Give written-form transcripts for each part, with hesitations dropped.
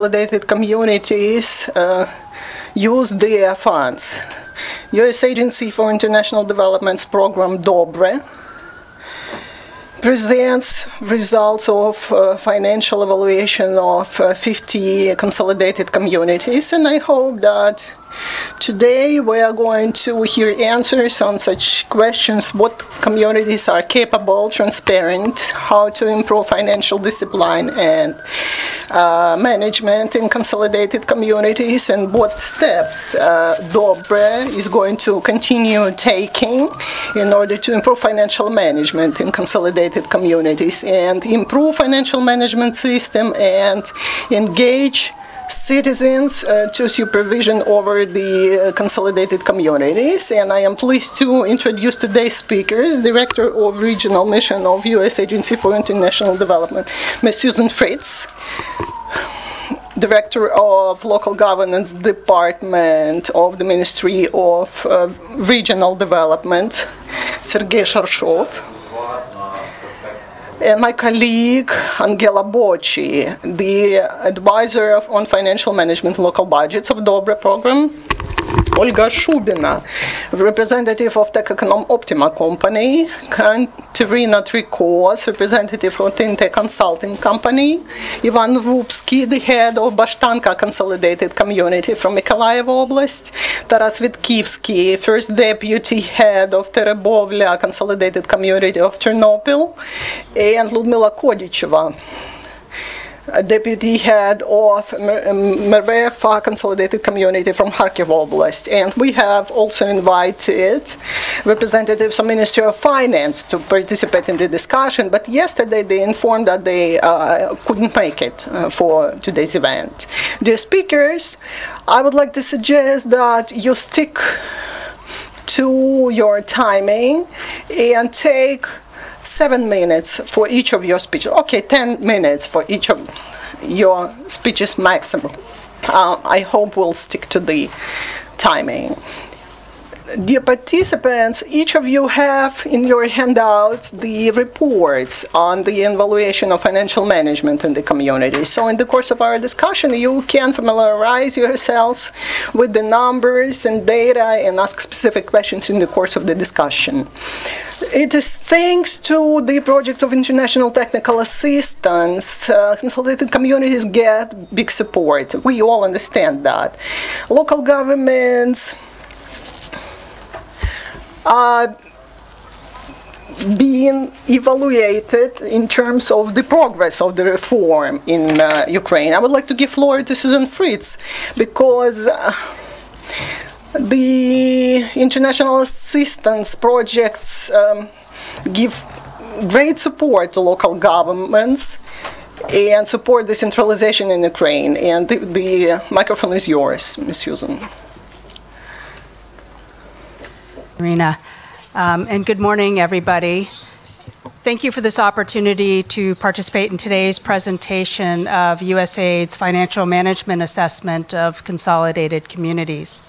consolidated communities use their funds. U.S. Agency for International Development's program DOBRE presents results of financial evaluation of 50 consolidated communities, and I hope that today we are going to hear answers on such questions: what communities are capable, transparent, how to improve financial discipline and management in consolidated communities, and what steps DOBRE is going to continue taking in order to improve financial management in consolidated communities and improve financial management system and engage citizens to supervision over the consolidated communities. And I am pleased to introduce today's speakers: Director of Regional Mission of U.S. Agency for International Development, Ms. Susan Fritz, Director of Local Governance Department of the Ministry of Regional Development, Sergei Sharshov, and my colleague, Angela Bochi, the advisor on financial management and local budgets of DOBRE program, Olha Shubina, representative of Tech Econom Optima company, Kateryna Trykoz, representative of Tinte Consulting company, Ivan Rubskyi, the head of Bashtanska consolidated community from Mykolaiv Oblast, Taras Vitkovskyi, first deputy head of Terebovlianska consolidated community of Chernobyl, and Liudmyla Podiacheva, deputy head of Merefyanska consolidated community from Kharkiv Oblast. And we have also invited representatives of Ministry of Finance to participate in the discussion, but yesterday they informed that they couldn't make it for today's event. Dear speakers, I would like to suggest that you stick to your timing and take 7 minutes for each of your speeches. Okay, 10 minutes for each of your speeches maximum. I hope we'll stick to the timing. Dear participants, each of you have in your handouts the reports on the evaluation of financial management in the community. So in the course of our discussion, you can familiarize yourselves with the numbers and data and ask specific questions in the course of the discussion. It is thanks to the project of international technical assistance, consolidated communities get big support. We all understand that. Local governments are being evaluated in terms of the progress of the reform in Ukraine. I would like to give floor to Susan Fritz, because the international assistance projects give great support to local governments and support decentralization in Ukraine. And the microphone is yours, Ms. Susan. Iryna, and good morning, everybody. Thank you for this opportunity to participate in today's presentation of USAID's financial management assessment of consolidated communities.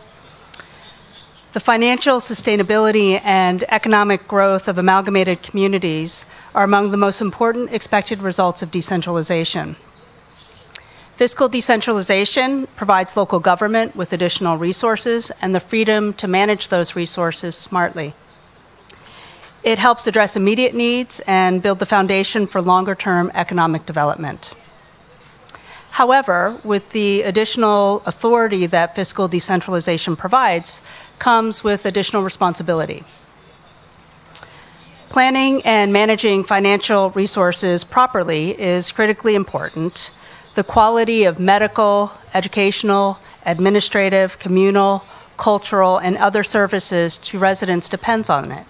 The financial sustainability and economic growth of amalgamated communities are among the most important expected results of decentralization. Fiscal decentralization provides local government with additional resources and the freedom to manage those resources smartly. It helps address immediate needs and build the foundation for longer-term economic development. However, with the additional authority that fiscal decentralization provides, comes with additional responsibility. Planning and managing financial resources properly is critically important. The quality of medical, educational, administrative, communal, cultural, and other services to residents depends on it.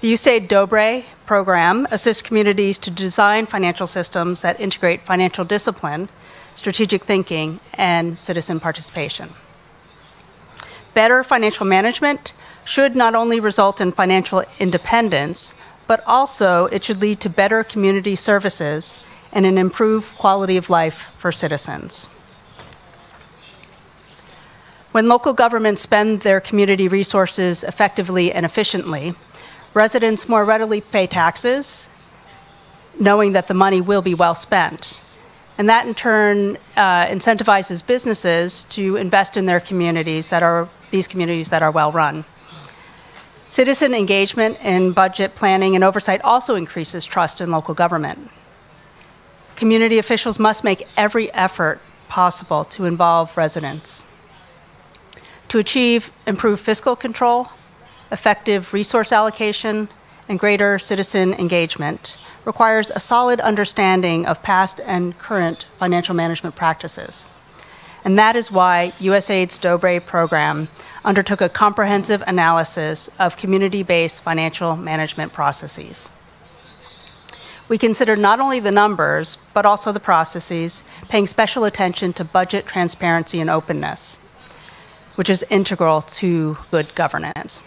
The USAID DOBRE program assists communities to design financial systems that integrate financial discipline, strategic thinking, and citizen participation. Better financial management should not only result in financial independence, but also it should lead to better community services and an improved quality of life for citizens. When local governments spend their community resources effectively and efficiently, residents more readily pay taxes, knowing that the money will be well spent. And that in turn incentivizes businesses to invest in their communities these communities that are well run. Citizen engagement in budget planning and oversight also increases trust in local government. Community officials must make every effort possible to involve residents. To achieve improved fiscal control, effective resource allocation, and greater citizen engagement requires a solid understanding of past and current financial management practices. And that is why USAID's DOBRE program undertook a comprehensive analysis of community-based financial management processes. We considered not only the numbers, but also the processes, paying special attention to budget transparency and openness, which is integral to good governance.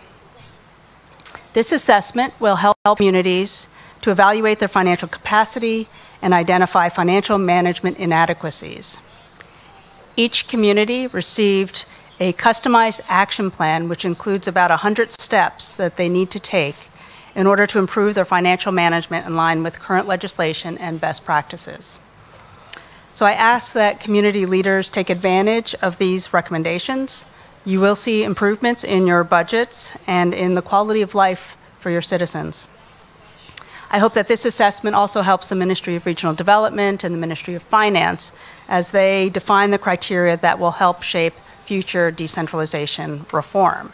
This assessment will help communities to evaluate their financial capacity and identify financial management inadequacies. Each community received a customized action plan, which includes about 100 steps that they need to take in order to improve their financial management in line with current legislation and best practices. So I ask that community leaders take advantage of these recommendations. You will see improvements in your budgets and in the quality of life for your citizens. I hope that this assessment also helps the Ministry of Regional Development and the Ministry of Finance as they define the criteria that will help shape future decentralization reform.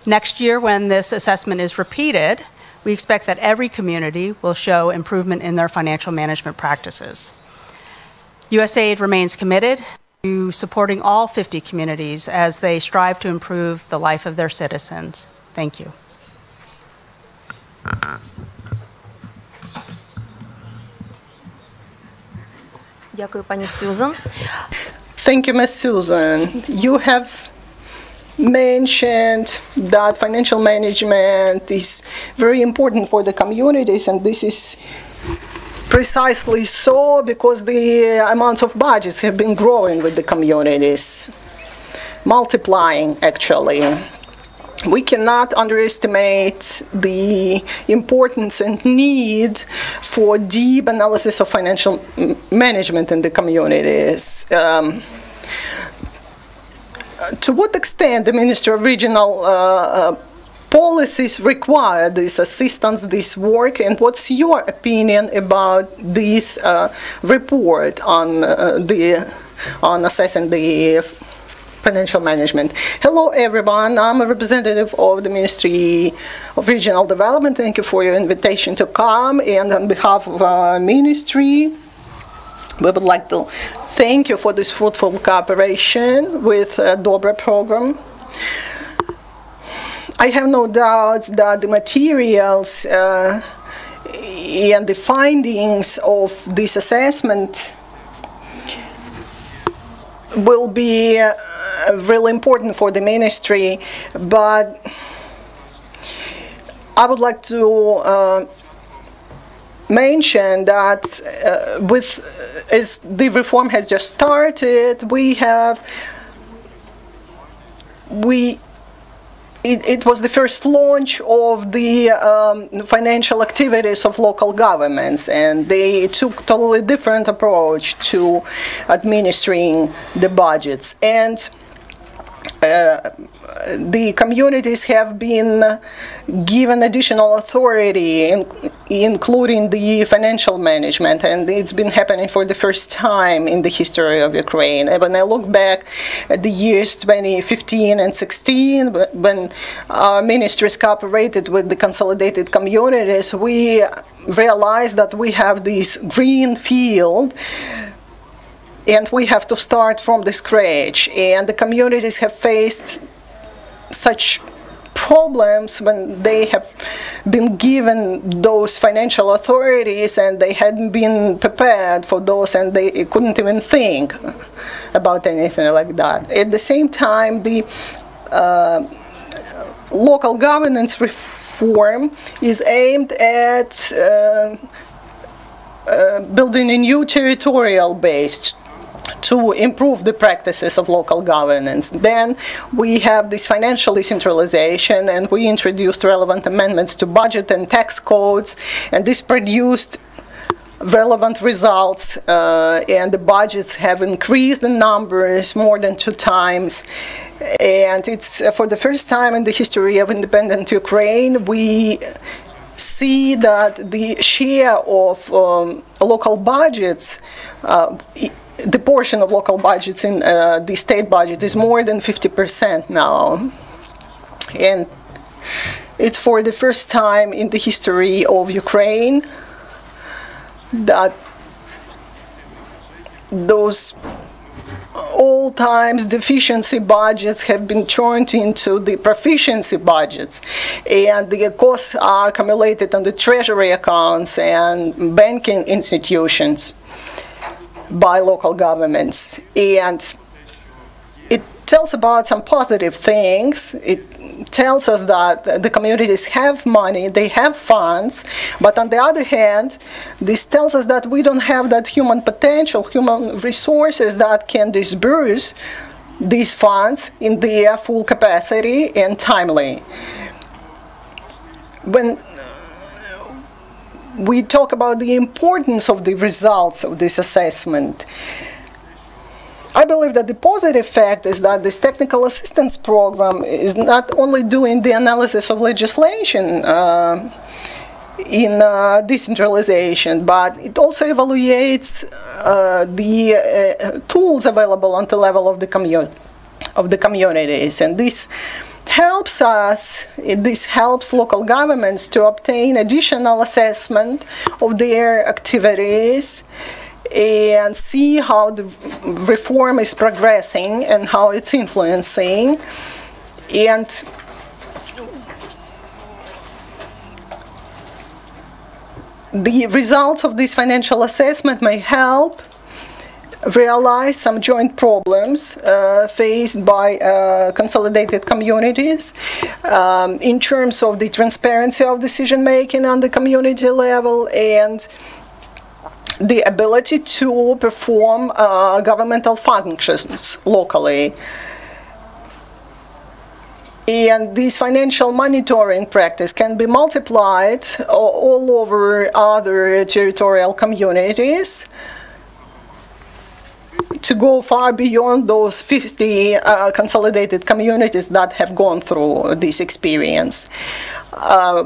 Next year, when this assessment is repeated, we expect that every community will show improvement in their financial management practices. USAID remains committed to supporting all 50 communities as they strive to improve the life of their citizens. Thank you. Дякую, пані Сюзан. Thank you, Ms. Susan. You have mentioned that financial management is very important for the communities, and this is precisely so because the amounts of budgets have been growing with the communities, multiplying actually. We cannot underestimate the importance and need for deep analysis of financial management in the communities. To what extent the Ministry of Regional policies require this assistance, this work, and what's your opinion about this report on assessing the financial management? Hello, everyone. I'm a representative of the Ministry of Regional Development. Thank you for your invitation to come, and on behalf of our ministry, we would like to thank you for this fruitful cooperation with the DOBRE program. I have no doubts that the materials and the findings of this assessment will be really important for the ministry, but I would like to mention that as the reform has just started, it was the first launch of the financial activities of local governments, and they took a totally different approach to administering the budgets. And the communities have been given additional authority, including the financial management, and it's been happening for the first time in the history of Ukraine. And when I look back at the years 2015 and 16, when our ministries cooperated with the consolidated communities, we realized that we have this green field, and we have to start from the scratch. And the communities have faced such problems when they have been given those financial authorities and they hadn't been prepared for those, and they couldn't even think about anything like that. At the same time, the local governance reform is aimed at building a new territorial base to improve the practices of local governance. Then we have this financial decentralization, and we introduced relevant amendments to budget and tax codes, and this produced relevant results, and the budgets have increased in numbers more than 2 times. And it's for the first time in the history of independent Ukraine, we see that the share of local budgets, the portion of local budgets in the state budget is more than 50% now. And it's for the first time in the history of Ukraine that those old times deficiency budgets have been turned into the proficiency budgets, and the costs are accumulated on the treasury accounts and banking institutions by local governments. And it tells about some positive things. It tells us that the communities have money, they have funds, but on the other hand, this tells us that we don't have that human potential, human resources that can disburse these funds in their full capacity and timely. When we talk about the importance of the results of this assessment, I believe that the positive fact is that this technical assistance program is not only doing the analysis of legislation in decentralization, but it also evaluates the tools available on the level of the communities, and this helps us. This helps local governments to obtain additional assessment of their activities and see how the reform is progressing and how it's influencing. And the results of this financial assessment may help realize some joint problems faced by consolidated communities in terms of the transparency of decision making on the community level and the ability to perform governmental functions locally. And this financial monitoring practice can be multiplied all over other territorial communities to go far beyond those 50 consolidated communities that have gone through this experience.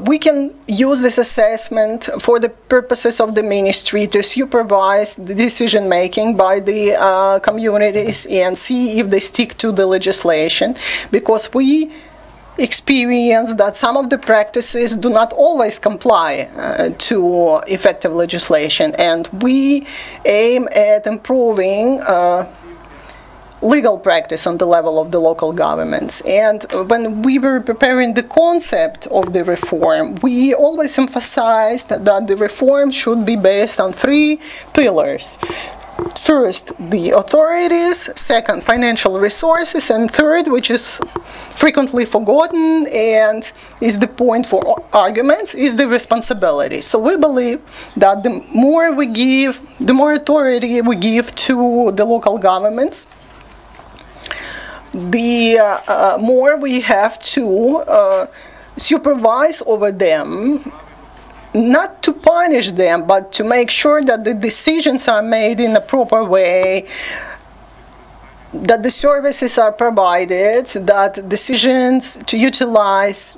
We can use this assessment for the purposes of the ministry to supervise the decision-making by the communities and see if they stick to the legislation, because we experience that some of the practices do not always comply to effective legislation, and we aim at improving legal practice on the level of the local governments. And when we were preparing the concept of the reform, we always emphasized that the reform should be based on 3 pillars. First, the authorities, second, financial resources, and third, which is frequently forgotten and is the point for arguments, is the responsibility. So we believe that the more we give, the more authority we give to the local governments, the more we have to supervise over them, not to punish them, but to make sure that the decisions are made in a proper way, that the services are provided, that decisions to utilize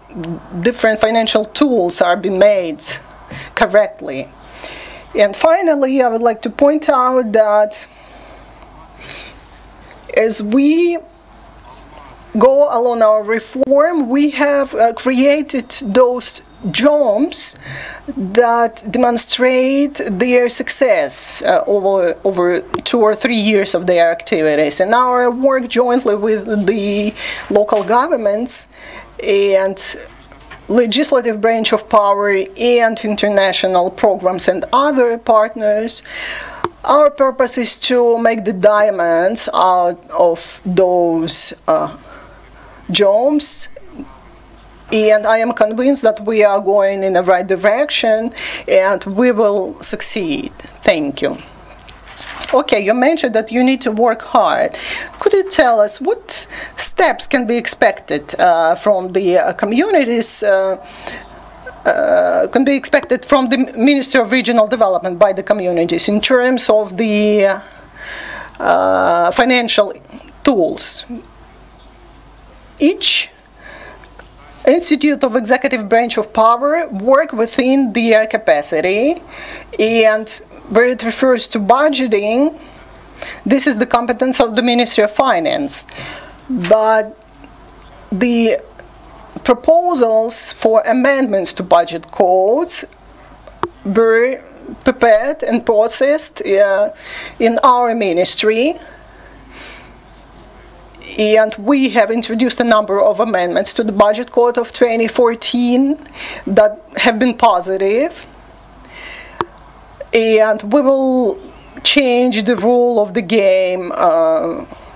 different financial tools are being made correctly. And finally, I would like to point out that as we go along our reform, we have created those jobs that demonstrate their success over 2 or 3 years of their activities. And our work jointly with the local governments and legislative branch of power and international programs and other partners, our purpose is to make the diamonds out of those jobs. And I am convinced that we are going in the right direction and we will succeed. Thank you. Okay, you mentioned that you need to work hard. Could you tell us what steps can be expected from the communities can be expected from the Ministry of Regional Development by the communities in terms of the financial tools. Each institute of executive branch of power work within their capacity, and where it refers to budgeting, this is the competence of the Ministry of Finance. But the proposals for amendments to budget codes were prepared and processed in our ministry, and we have introduced a number of amendments to the budget code of 2014 that have been positive, and we will change the rule of the game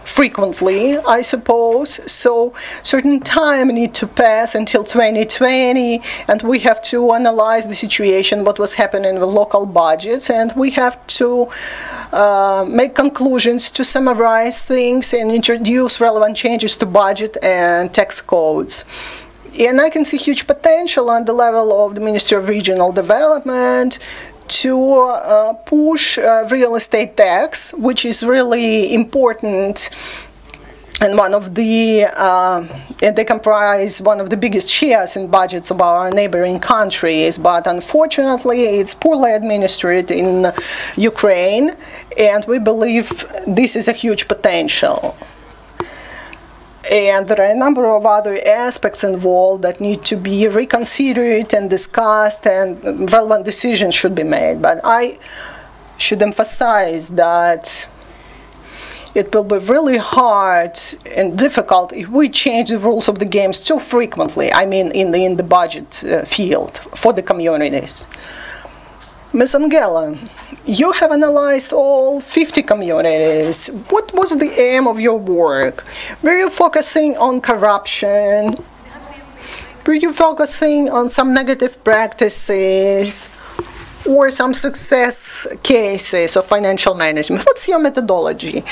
frequently, I suppose. So certain time need to pass until 2020, and we have to analyze the situation, what was happening with local budgets, and we have to make conclusions to summarize things and introduce relevant changes to budget and tax codes. And I can see huge potential on the level of the Ministry of Regional Development to push real estate tax, which is really important, and one of the they comprise one of the biggest shares in budgets of our neighboring countries, but unfortunately it's poorly administered in Ukraine, and we believe this is a huge potential. And there are a number of other aspects involved that need to be reconsidered and discussed, and relevant decisions should be made. But I should emphasize that it will be really hard and difficult if we change the rules of the games too frequently, I mean in the budget field for the communities. Ms. Angela, you have analyzed all 50 communities. What was the aim of your work? Were you focusing on corruption? Were you focusing on some negative practices or some success cases of financial management? What's your methodology?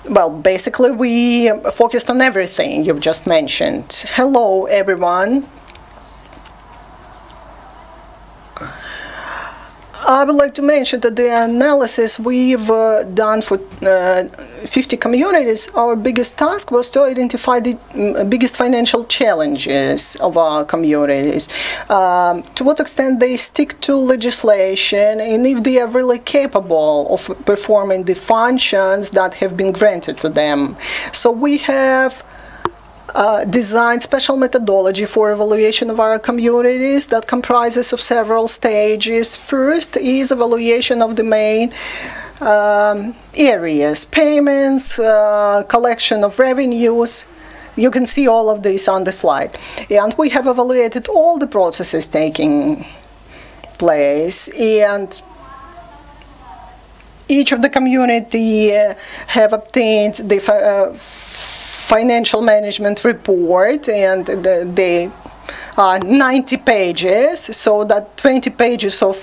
Well, basically we focused on everything you've just mentioned. Hello, everyone. I would like to mention that the analysis we've done for 50 communities, our biggest task was to identify the biggest financial challenges of our communities, to what extent they stick to legislation, and if they are really capable of performing the functions that have been granted to them. So we have designed special methodology for evaluation of our communities that comprises of several stages. First is evaluation of the main areas: payments, collection of revenues. You can see all of this on the slide. And we have evaluated all the processes taking place, and each of the community have obtained the financial management report, and they are 90 pages, so that 20 pages of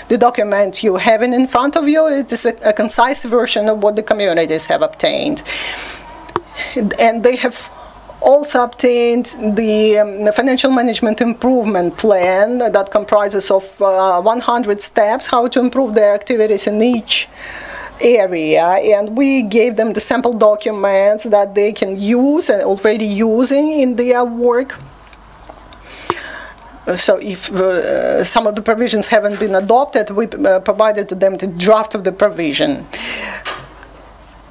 the document you have in front of you, it is a concise version of what the communities have obtained. And they have also obtained the financial management improvement plan that comprises of 100 steps, how to improve their activities in each area, and we gave them the sample documents that they can use and already using in their work. So if some of the provisions haven't been adopted, we provided to them the draft of the provision.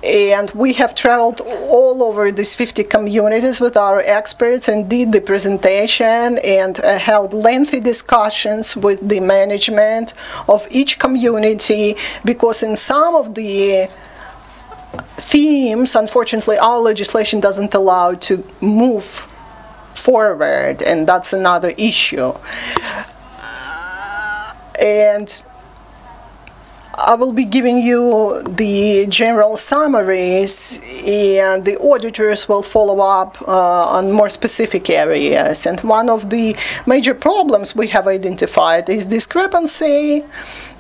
And we have traveled all over these 50 communities with our experts and did the presentation and held lengthy discussions with the management of each community, because in some of the themes, unfortunately, our legislation doesn't allow to move forward, and that's another issue. And I will be giving you the general summaries, and the auditors will follow up on more specific areas. And one of the major problems we have identified is discrepancy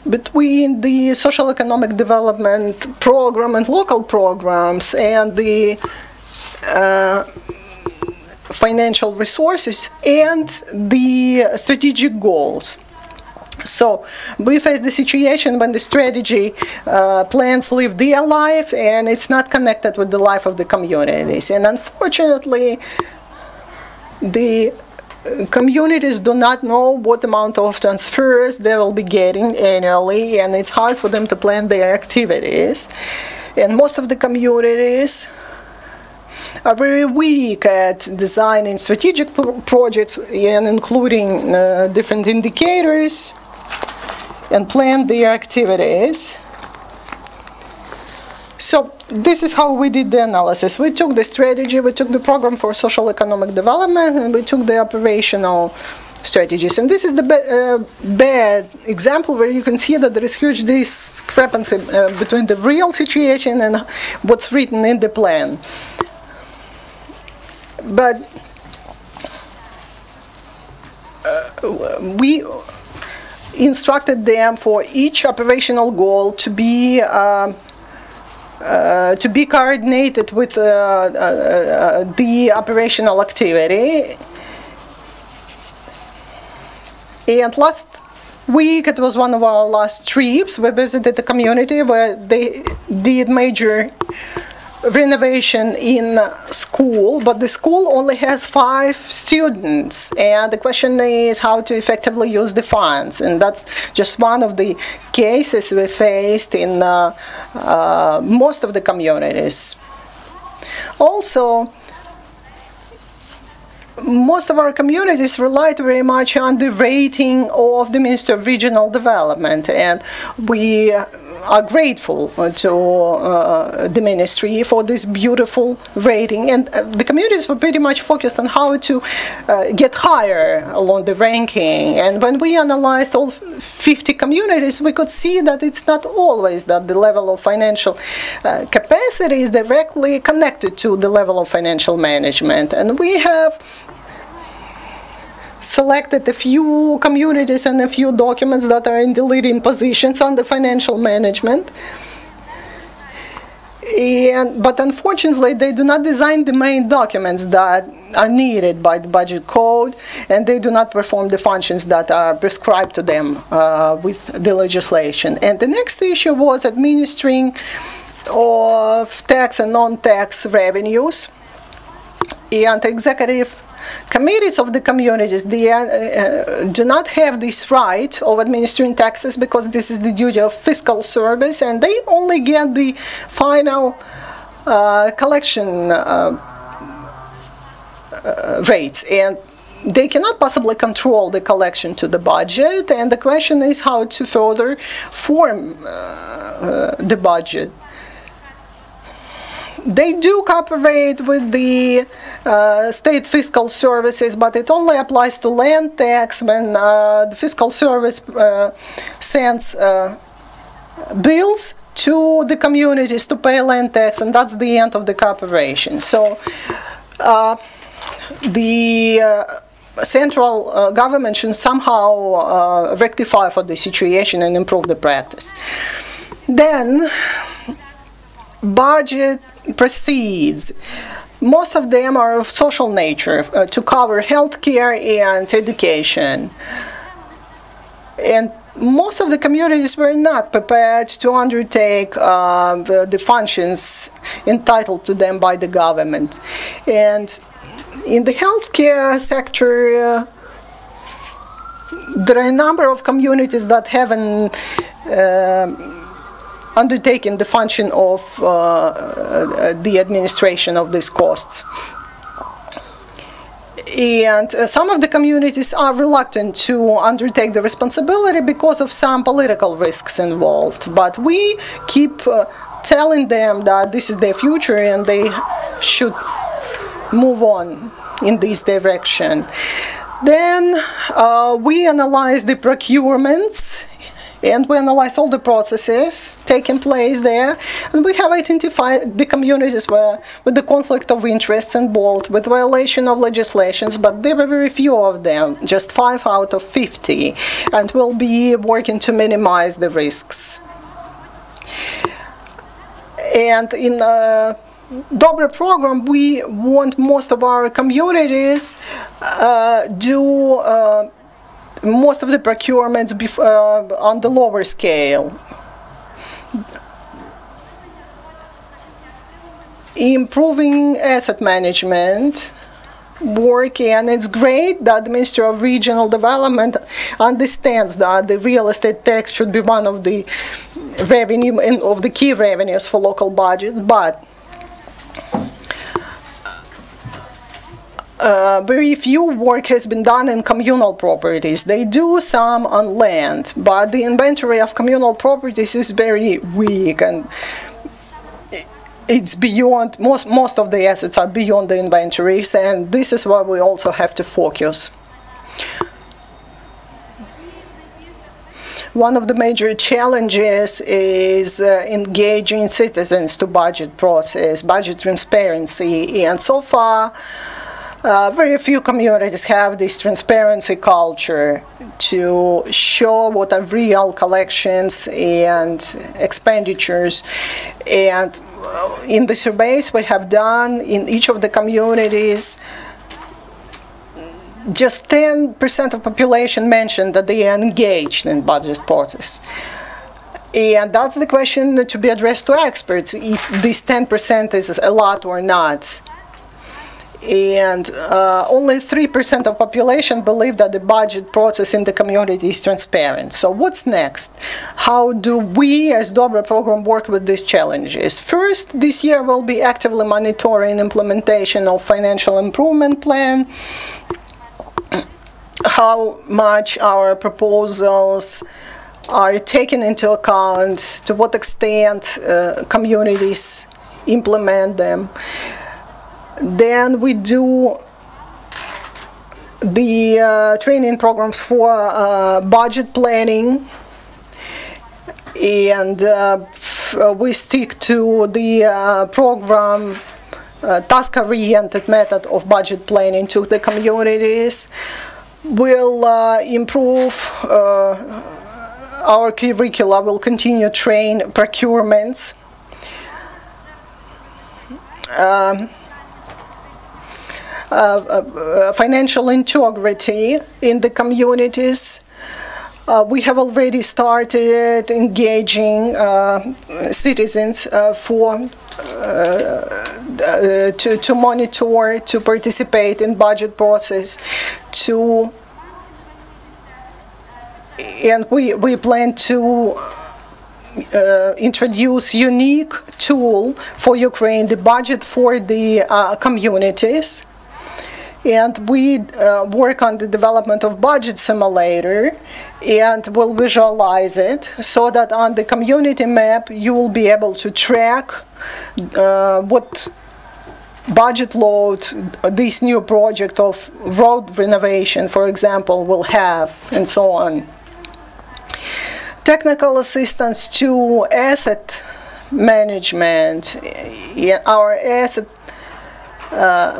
between the social economic development program and local programs and the financial resources and the strategic goals. So we face the situation when the strategy plans live their life and it's not connected with the life of the communities. And unfortunately, the communities do not know what amount of transfers they will be getting annually, and it's hard for them to plan their activities. And most of the communities are very weak at designing strategic projects and including different indicators and plan their activities. So this is how we did the analysis. We took the strategy, we took the program for social economic development, and we took the operational strategies. And this is the bad example where you can see that there is huge discrepancy between the real situation and what's written in the plan. But we instructed them for each operational goal to be coordinated with the operational activity. And last week, it was one of our last trips, we visited the community where they did major renovation in school, but the school only has 5 students, and the question is how to effectively use the funds, and that's just one of the cases we faced in most of the communities. Also, most of our communities relied very much on the rating of the Minister of Regional Development, and we are grateful to the ministry for this beautiful rating. And the communities were pretty much focused on how to get higher along the ranking. And when we analyzed all 50 communities, we could see that it's not always that the level of financial capacity is directly connected to the level of financial management. And we have selected a few communities and a few documents that are in the leading positions on the financial management. But unfortunately, they do not design the main documents that are needed by the budget code, and they do not perform the functions that are prescribed to them with the legislation. And the next issue was administering of tax and non-tax revenues. And executive committees of the communities, they do not have this right of administering taxes because this is the duty of fiscal service, and they only get the final collection rates, and they cannot possibly control the collection to the budget, and the question is how to further form the budget. They do cooperate with the state fiscal services, but it only applies to land tax when the fiscal service sends bills to the communities to pay land tax, and that's the end of the cooperation. So the central government should somehow rectify for the situation and improve the practice. Then budget proceeds. Most of them are of social nature to cover healthcare and education. And most of the communities were not prepared to undertake the functions entitled to them by the government. And in the healthcare sector, there are a number of communities that haven't undertaken the function of the administration of these costs. And some of the communities are reluctant to undertake the responsibility because of some political risks involved. But we keep telling them that this is their future and they should move on in this direction. Then we analyze the procurements, and we analyzed all the processes taking place there, and we have identified the communities where, with the conflict of interests involved, with violation of legislations, but there were very few of them, just 5 out of 50, and we'll be working to minimize the risks. And in DOBRE program, we want most of our communities do most of the procurements on the lower scale. Improving asset management work, and it's great that the Ministry of Regional Development understands that the real estate tax should be one of the revenue and of the key revenues for local budgets, but very few work has been done in communal properties. They do some on land, but the inventory of communal properties is very weak, and it's beyond, most of the assets are beyond the inventories, and this is why we also have to focus. One of the major challenges is engaging citizens to budget process, budget transparency, and so far very few communities have this transparency culture to show what are real collections and expenditures. And in the surveys we have done in each of the communities, just 10% of population mentioned that they are engaged in budget process. And that's the question to be addressed to experts, if this 10% is a lot or not. And only 3% of population believe that the budget process in the community is transparent. So what's next? How do we as DOBRE program work with these challenges? First, this year we'll be actively monitoring implementation of financial improvement plan, how much our proposals are taken into account, to what extent communities implement them. Then we do the training programs for budget planning, and we stick to the program task-oriented method of budget planning to the communities. We'll improve our curricula, will continue to train procurements. Financial integrity in the communities. We have already started engaging citizens to monitor, to participate in budget process, and we plan to introduce unique tool for Ukraine, the budget for the communities. And we work on the development of budget simulator, and we'll visualize it so that on the community map you will be able to track what budget load this new project of road renovation, for example, will have, and so on. Technical assistance to asset management. Our asset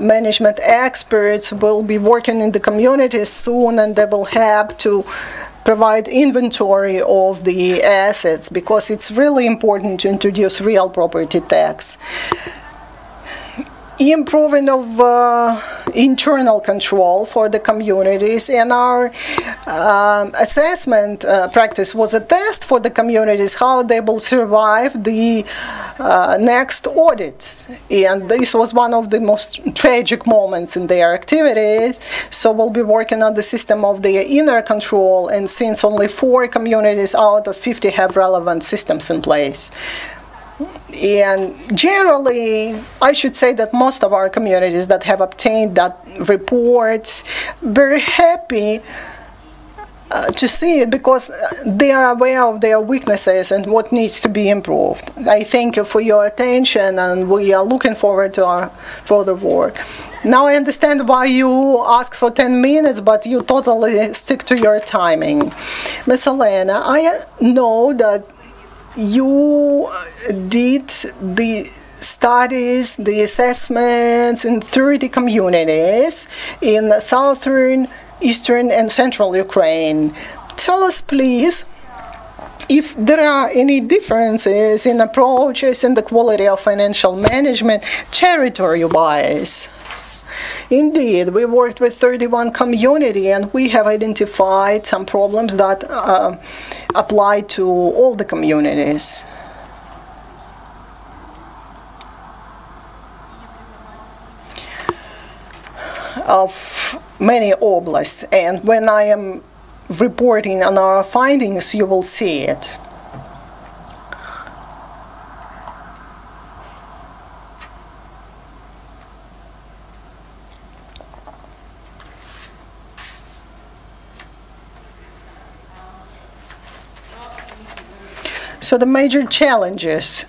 management experts will be working in the communities soon, and they will have to provide inventory of the assets, because it's really important to introduce real property tax. Improving of internal control for the communities, and our assessment practice was a test for the communities how they will survive the next audit, and this was one of the most tragic moments in their activities. So we'll be working on the system of the inner control, and since only 4 communities out of 50 have relevant systems in place. And generally, I should say that most of our communities that have obtained that reports, very happy to see it, because they are aware of their weaknesses and what needs to be improved. I thank you for your attention, and we are looking forward to our further work. Now I understand why you asked for 10 minutes, but you totally stick to your timing. Ms. Elena, I know that you did the studies, the assessments in 30 communities in southern, eastern, and central Ukraine. Tell us, please, if there are any differences in approaches and the quality of financial management territory-wise. Indeed, we worked with 31 communities and we have identified some problems that apply to all the communities. Of many oblasts, and when I am reporting on our findings, you will see it. So the major challenges,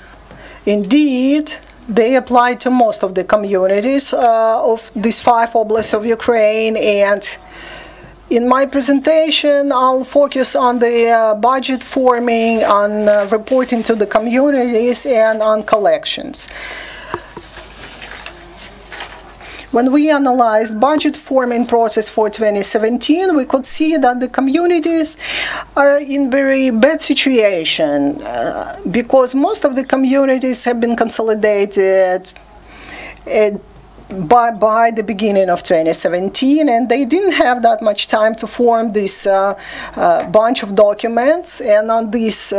indeed, they apply to most of the communities of these 5 oblasts of Ukraine, and in my presentation I'll focus on the budget forming, on reporting to the communities, and on collections. When we analyzed budget forming process for 2017, we could see that the communities are in very bad situation because most of the communities have been consolidated by the beginning of 2017, and they didn't have that much time to form this bunch of documents. And on this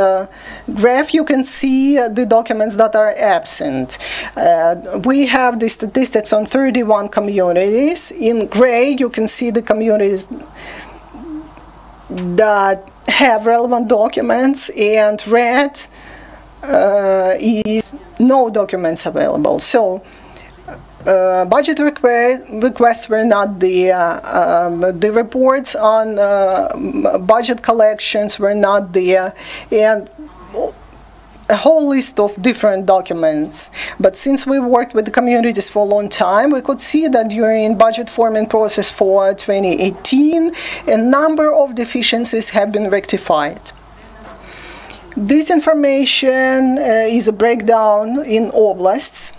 graph you can see the documents that are absent. We have the statistics on 31 communities. In gray you can see the communities that have relevant documents, and red is no documents available. So budget requests were not there. The reports on budget collections were not there, and a whole list of different documents. But since we worked with the communities for a long time, we could see that during budget forming process for 2018, a number of deficiencies have been rectified. This information is a breakdown in oblasts.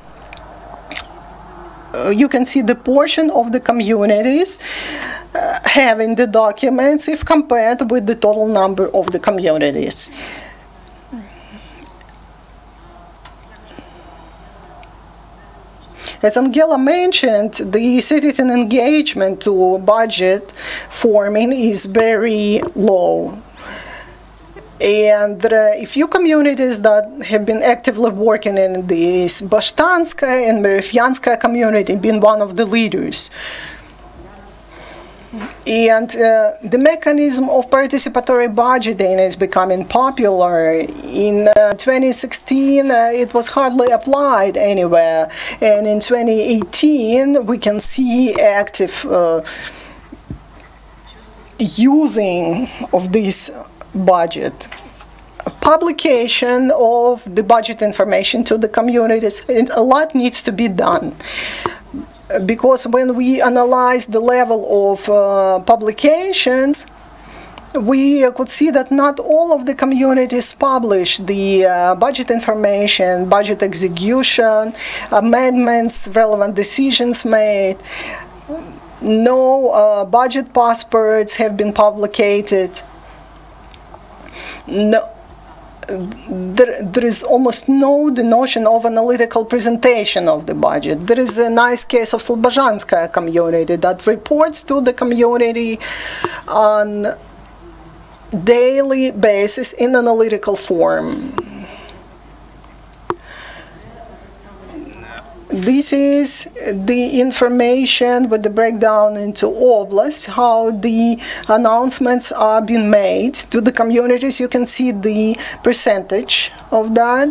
You can see the portion of the communities having the documents if compared with the total number of the communities. As Angela mentioned, the citizen engagement to budget forming is very low. And there are a few communities that have been actively working in this Bashtanska and Merefyanska community, being one of the leaders. And the mechanism of participatory budgeting is becoming popular. In 2016, it was hardly applied anywhere. And in 2018, we can see active using of this budget. Publication of the budget information to the communities, and a lot needs to be done. Because when we analyze the level of publications, we could see that not all of the communities publish the budget information, budget execution, amendments, relevant decisions made. No budget passports have been publicated. No, there is almost no the notion of analytical presentation of the budget. There is a nice case of Slobozhanska community that reports to the community on daily basis in analytical form. This is the information with the breakdown into oblasts, how the announcements are being made to the communities. You can see the percentage of that.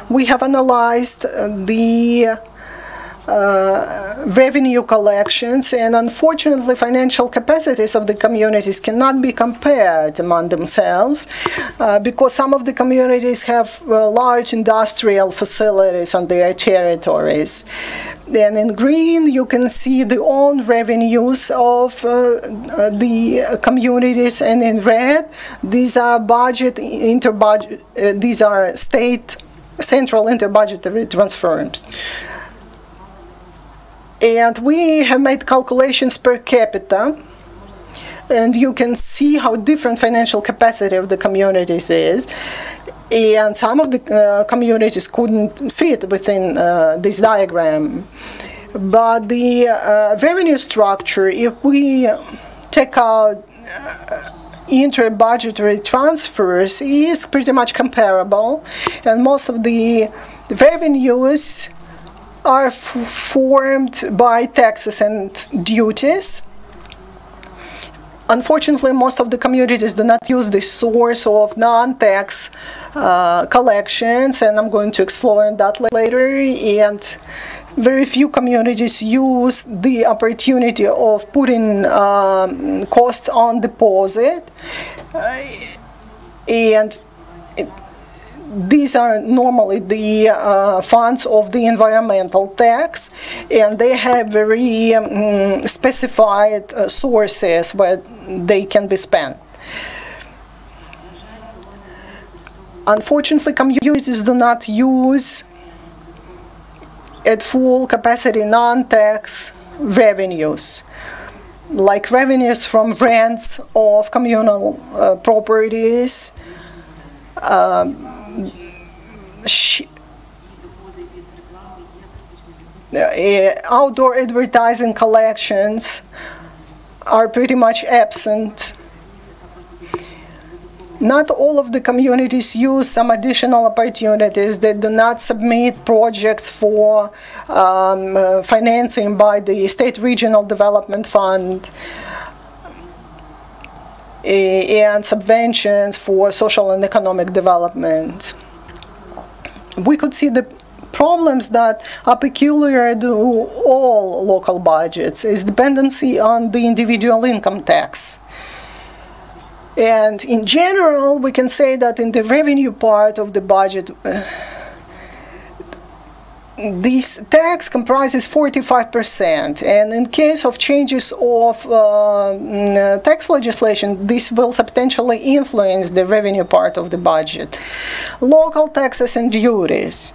We have analyzed the revenue collections, and unfortunately financial capacities of the communities cannot be compared among themselves because some of the communities have large industrial facilities on their territories. Then in green you can see the own revenues of the communities, and in red these are these are state central interbudgetary transfers. And we have made calculations per capita and you can see how different financial capacity of the communities is. And some of the communities couldn't fit within this diagram. But the revenue structure, if we take out inter-budgetary transfers, is pretty much comparable, and most of the revenues are formed by taxes and duties. Unfortunately, most of the communities do not use this source of non-tax collections, and I'm going to explore that later. And very few communities use the opportunity of putting costs on deposit, and these are normally the funds of the environmental tax, and they have very specified sources where they can be spent. Unfortunately, communities do not use at full capacity non-tax revenues, like revenues from rents of communal properties, outdoor advertising collections are pretty much absent. Not all of the communities use some additional opportunities. They do not submit projects for financing by the State Regional Development Fund and subventions for social and economic development. We could see the problems that are peculiar to all local budgets is dependency on the individual income tax. And in general, we can say that in the revenue part of the budget, this tax comprises 45%, and in case of changes of tax legislation, this will substantially influence the revenue part of the budget. Local taxes and duties.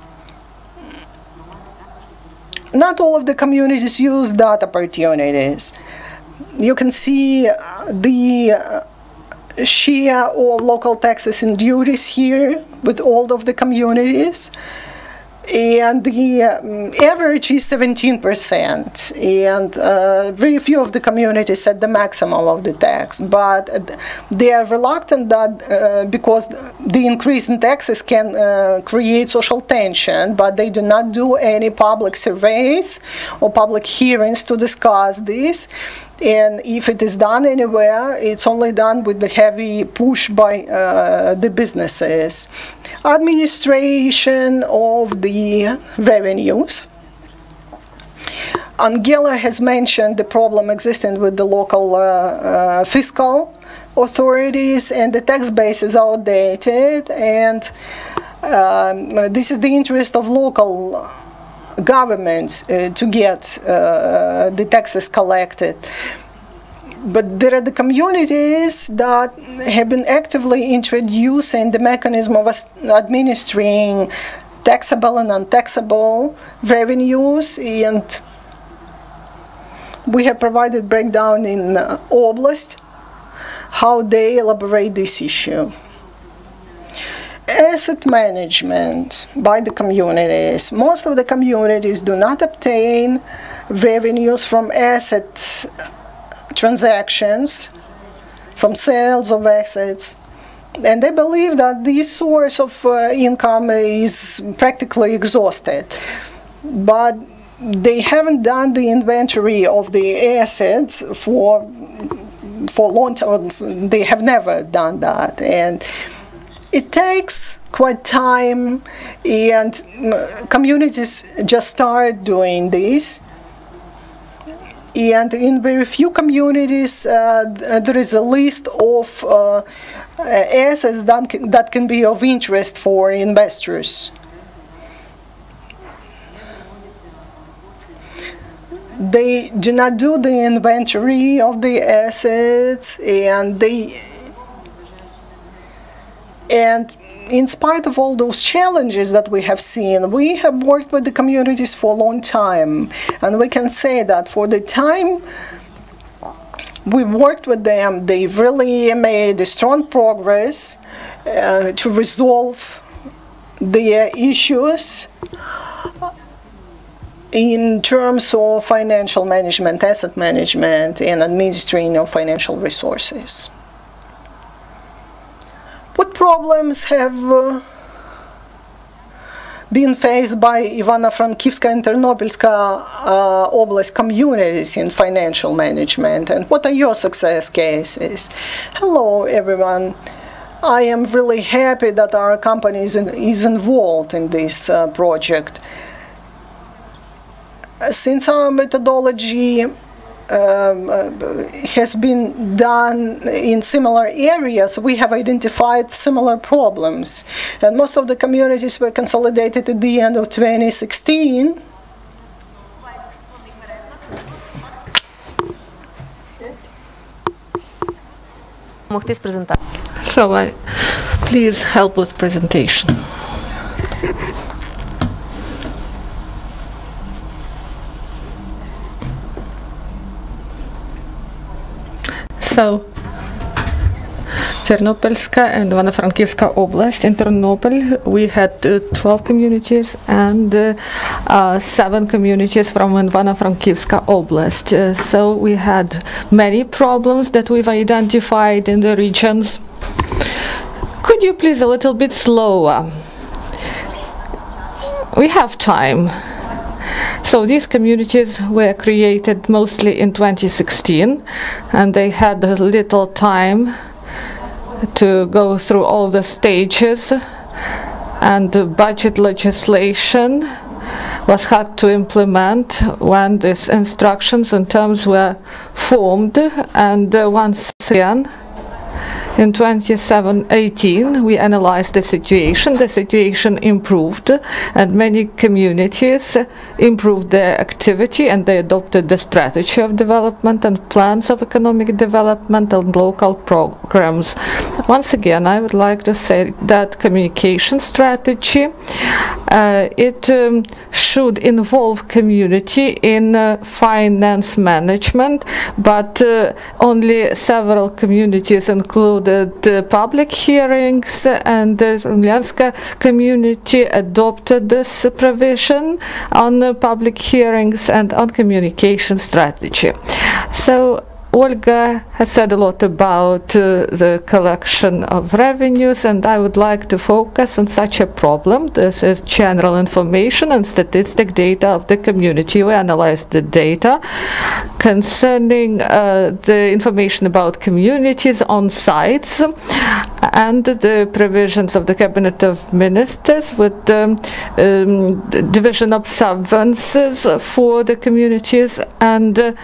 Not all of the communities use that opportunities. You can see the share of local taxes and duties here with all of the communities. And the average is 17%, and very few of the communities set the maximum of the tax, but they are reluctant that because the increase in taxes can create social tension, but they do not do any public surveys or public hearings to discuss this. And if it is done anywhere, it's only done with the heavy push by the businesses. Administration of the revenues. Angela has mentioned the problem existing with the local fiscal authorities, and the tax base is outdated, and this is the interest of local governments to get the taxes collected. But there are the communities that have been actively introducing the mechanism of administering taxable and untaxable revenues, and we have provided breakdown in Oblast how they elaborate this issue. Asset management by the communities. Most of the communities do not obtain revenues from asset transactions, from sales of assets, and they believe that this source of income is practically exhausted. But they haven't done the inventory of the assets for long time. They have never done that, and it takes quite time, and communities just start doing this. And in very few communities, there is a list of assets that can be of interest for investors. They do not do the inventory of the assets, and in spite of all those challenges that we have seen, we have worked with the communities for a long time, and we can say that for the time We worked with them. They really made a strong progress to resolve their issues in terms of financial management, asset management, and administering of financial resources. What problems have been faced by Ivano-Frankivska and Ternopilska Oblast communities in financial management, and what are your success cases? Hello, everyone. I am really happy that our company is involved in this project. Since our methodology has been done in similar areas, we have identified similar problems. And most of the communities were consolidated at the end of 2016. So please help with presentation. So, Ternopilska and Ivano-Frankivska Oblast. In Ternopil, we had 12 communities and 7 communities from Ivano-Frankivska Oblast. So we had many problems that we've identified in the regions. Could you please a little bit slower? We have time. So these communities were created mostly in 2016, and they had a little time to go through all the stages, and the budget legislation was hard to implement when these instructions and terms were formed. And once again, in 2018, we analyzed the situation. The situation improved, and many communities improved their activity, and they adopted the strategy of development and plans of economic development and local programs. Once again, I would like to say that communication strategy, it should involve community in finance management, but only several communities included public hearings, and the Merefyanska community adopted this provision on public hearings and on communication strategy. So Olga has said a lot about the collection of revenues, and I would like to focus on such a problem. This is general information and statistic data of the community. We analyzed the data concerning the information about communities on sites and the provisions of the Cabinet of Ministers with the division observances for the communities, and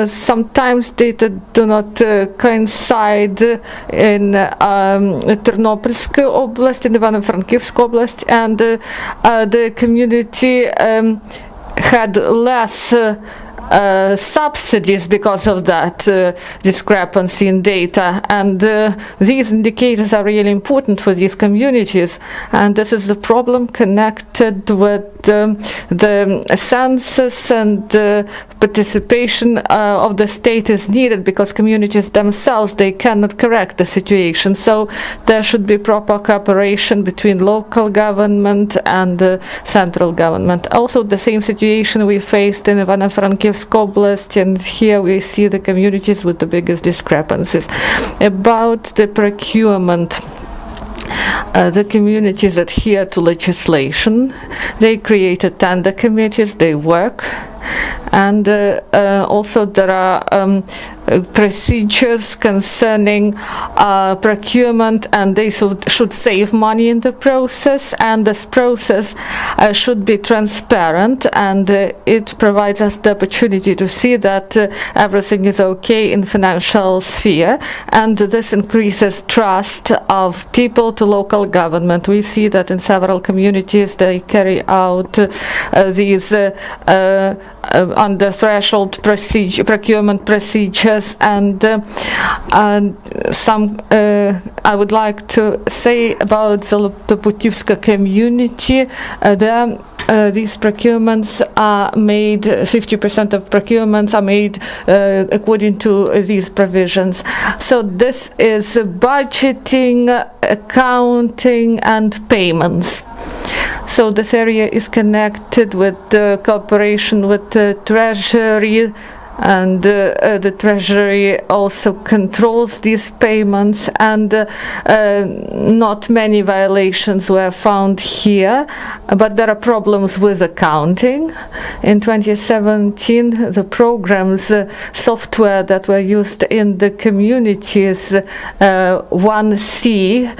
sometimes data do not coincide in Ternopilska Oblast, in Ivano-Frankivska Oblast, and the community had less subsidies because of that discrepancy in data, and these indicators are really important for these communities, and this is the problem connected with the census, and participation of the state is needed because communities themselves, they cannot correct the situation. So there should be proper cooperation between local government and central government. Also the same situation we faced in Ivano-Frankivska Oblast, and here we see the communities with the biggest discrepancies. About the procurement, the communities adhere to legislation. They created tender committees, they work, and also there are procedures concerning procurement, and they should save money in the process, and this process should be transparent, and it provides us the opportunity to see that everything is okay in financial sphere, and this increases trust of people to local government. We see that in several communities they carry out these under threshold procurement procedures, and some I would like to say about the Putivska community. There these procurements are made, 50% of procurements are made according to these provisions. So this is budgeting, accounting, and payments. So this area is connected with the cooperation with the Treasury, and the Treasury also controls these payments, and not many violations were found here, but there are problems with accounting. In 2017, the programs software that were used in the communities 1C,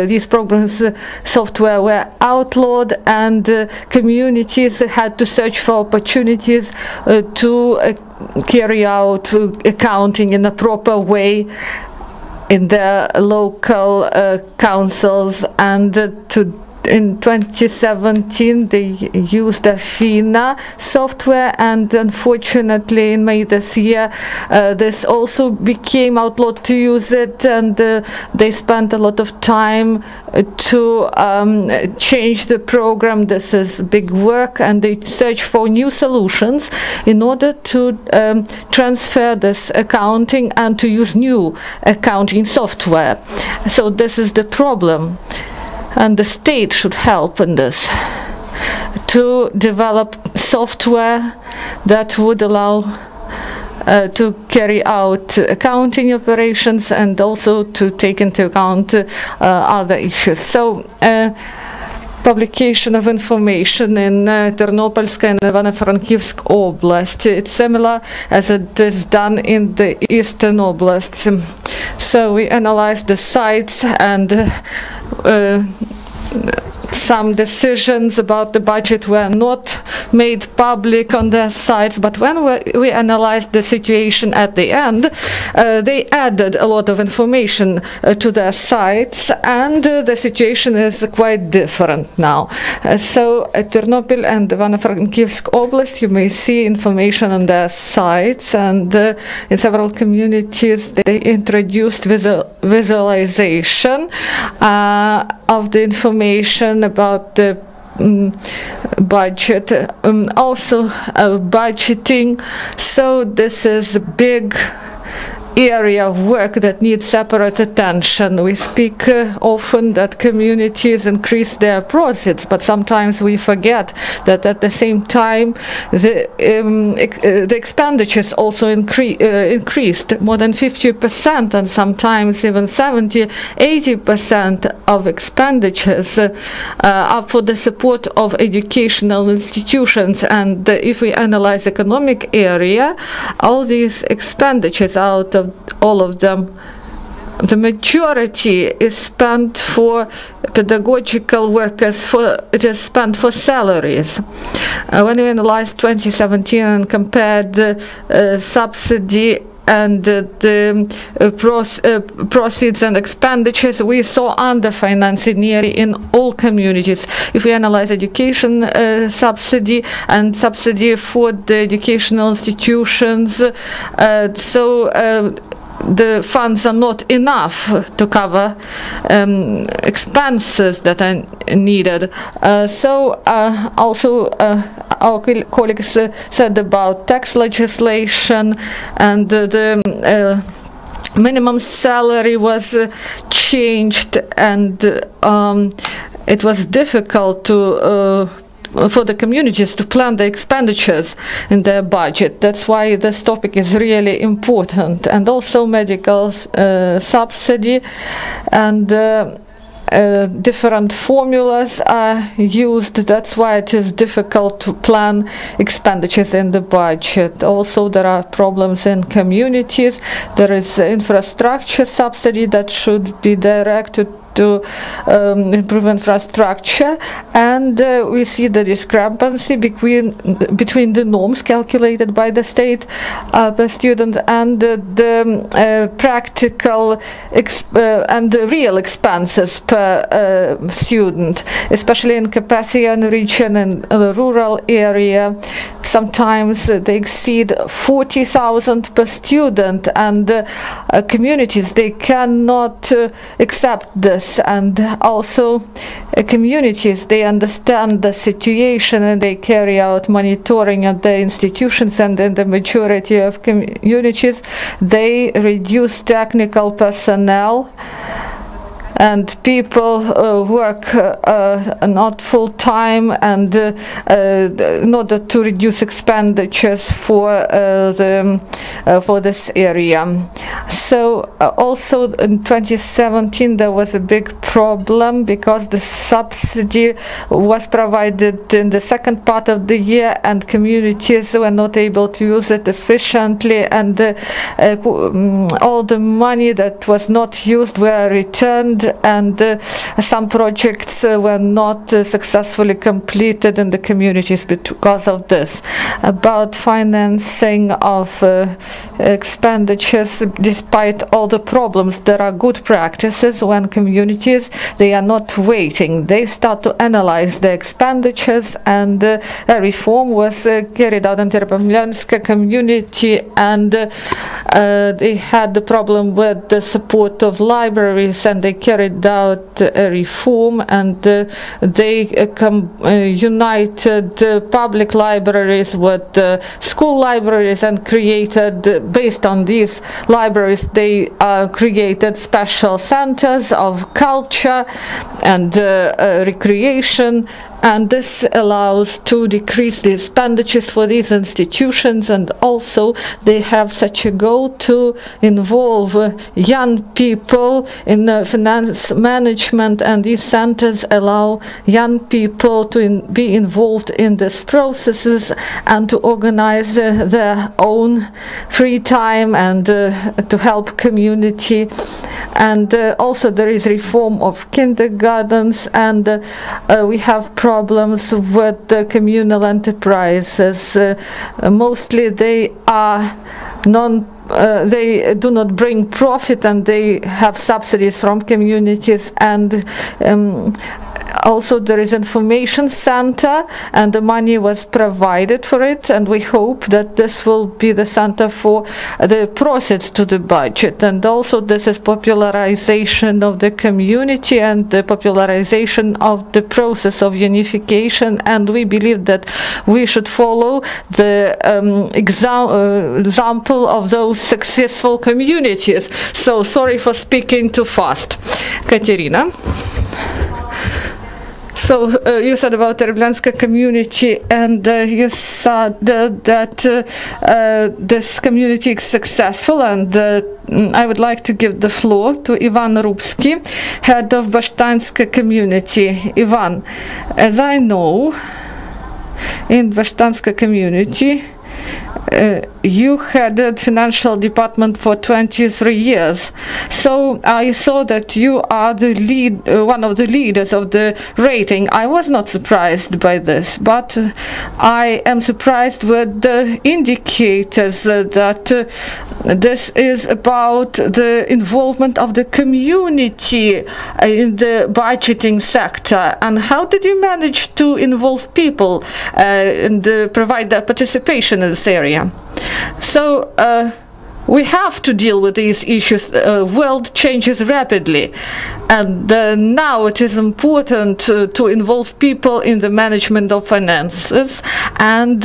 these programs software were outlawed, and communities had to search for opportunities to carry out accounting in a proper way in their local councils, and in 2017 they used Afina software, and unfortunately in May this year this also became outlawed to use it, and they spent a lot of time to change the program. This is big work, and they search for new solutions in order to transfer this accounting and to use new accounting software. So this is the problem. And the state should help in this, to develop software that would allow to carry out accounting operations and also to take into account other issues. So publication of information in Ternopolska and Ivano-Frankivsk Oblast. It's similar as it is done in the eastern oblasts. So we analyzed the sites, and some decisions about the budget were not made public on their sites, but when we analyzed the situation at the end, they added a lot of information to their sites, and the situation is quite different now. So at Ternopil and Ivano-Frankivsk Oblast, you may see information on their sites, and in several communities they introduced visualization of the information about the budget, also budgeting. So this is a big area of work that needs separate attention. We speak often that communities increase their profits, but sometimes we forget that at the same time the expenditures also increased more than 50%, and sometimes even 70–80% of expenditures are for the support of educational institutions. And if we analyze economic area, all these expenditures, out of all of them, the majority is spent for pedagogical workers, it is spent for salaries. When we analyzed 2017 and compared the subsidy and the proceeds and expenditures, we saw underfinancing nearly in all communities. If we analyze education subsidy and subsidy for the educational institutions, the funds are not enough to cover expenses that are needed. Also our colleagues said about tax legislation, and the minimum salary was changed, and it was difficult to for the communities to plan the expenditures in their budget. That's why this topic is really important. And also medical subsidy, and different formulas are used. That's why it is difficult to plan expenditures in the budget. Also, there are problems in communities. There is infrastructure subsidy that should be directed to improve infrastructure, and we see the discrepancy between the norms calculated by the state per student and the practical and the real expenses per student, especially in Carpathian region and the rural area. sometimes they exceed 40,000 per student, and communities, they cannot accept this. And also communities, they understand the situation and they carry out monitoring at the institutions, and in the majority of communities they reduce technical personnel, and people work not full-time, and in order to reduce expenditures for this area. So also in 2017 there was a big problem because the subsidy was provided in the second part of the year and communities were not able to use it efficiently, and all the money that was not used were returned, and some projects were not successfully completed in the communities because of this. About financing of expenditures, despite all the problems, there are good practices when communities, they are not waiting. They start to analyze the expenditures, and a reform was carried out in Terebovlianska community, and they had the problem with the support of libraries, and they carried out a reform, and they united public libraries with school libraries and created, based on these libraries, they created special centers of culture and recreation, and this allows to decrease the expenditures for these institutions, and also they have such a goal to involve young people in finance management, and these centers allow young people to be involved in these processes and to organize their own free time and to help community. And also there is reform of kindergartens, and we have problems with the communal enterprises. Mostly they are they do not bring profit, and they have subsidies from communities, and also there is information center, and the money was provided for it, and we hope that this will be the center for the process to the budget. And also this is popularization of the community and the popularization of the process of unification, and we believe that we should follow the example of those successful communities. So sorry for speaking too fast. Kateryna. So you said about the Terebovlianska community, and you said that this community is successful, and I would like to give the floor to Ivan Rubskyi, head of Bashtanska community. Ivan, as I know, in Bashtanska community, you headed financial department for 23 years. So I saw that you are the one of the leaders of the rating. I was not surprised by this, but I am surprised with the indicators that this is about the involvement of the community in the budgeting sector. And how did you manage to involve people and provide their participation in this area? So we have to deal with these issues. World changes rapidly, and now it is important to involve people in the management of finances, and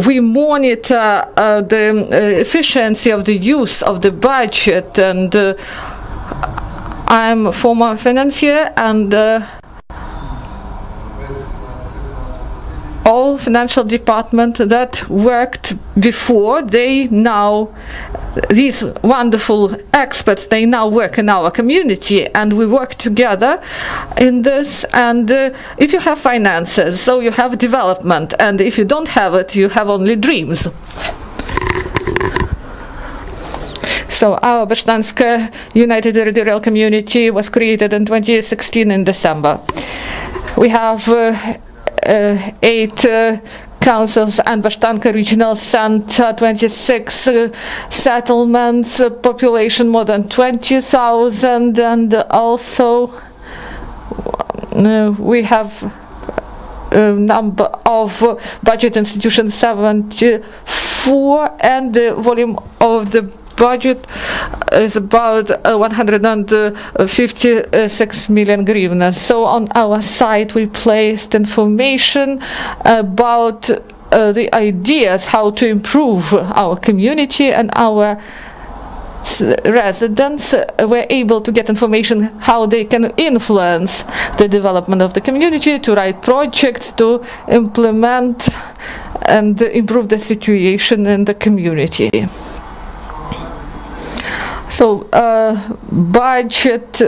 we monitor the efficiency of the use of the budget. And I'm a former financier, and all financial department that worked before, these wonderful experts, they now work in our community, and we work together in this. And if you have finances, so you have development, and if you don't have it, you have only dreams. So our Bashtanska United Territorial Community was created in 2016 in December. We have 8 councils and Bashtanka Regional Center, 26 settlements, population more than 20,000, and also we have number of budget institutions 74, and the volume of the budget is about 156 million hryvnia. So on our site we placed information about the ideas how to improve our community, and our residents were able to get information how they can influence the development of the community, to write projects, to implement and improve the situation in the community. So budget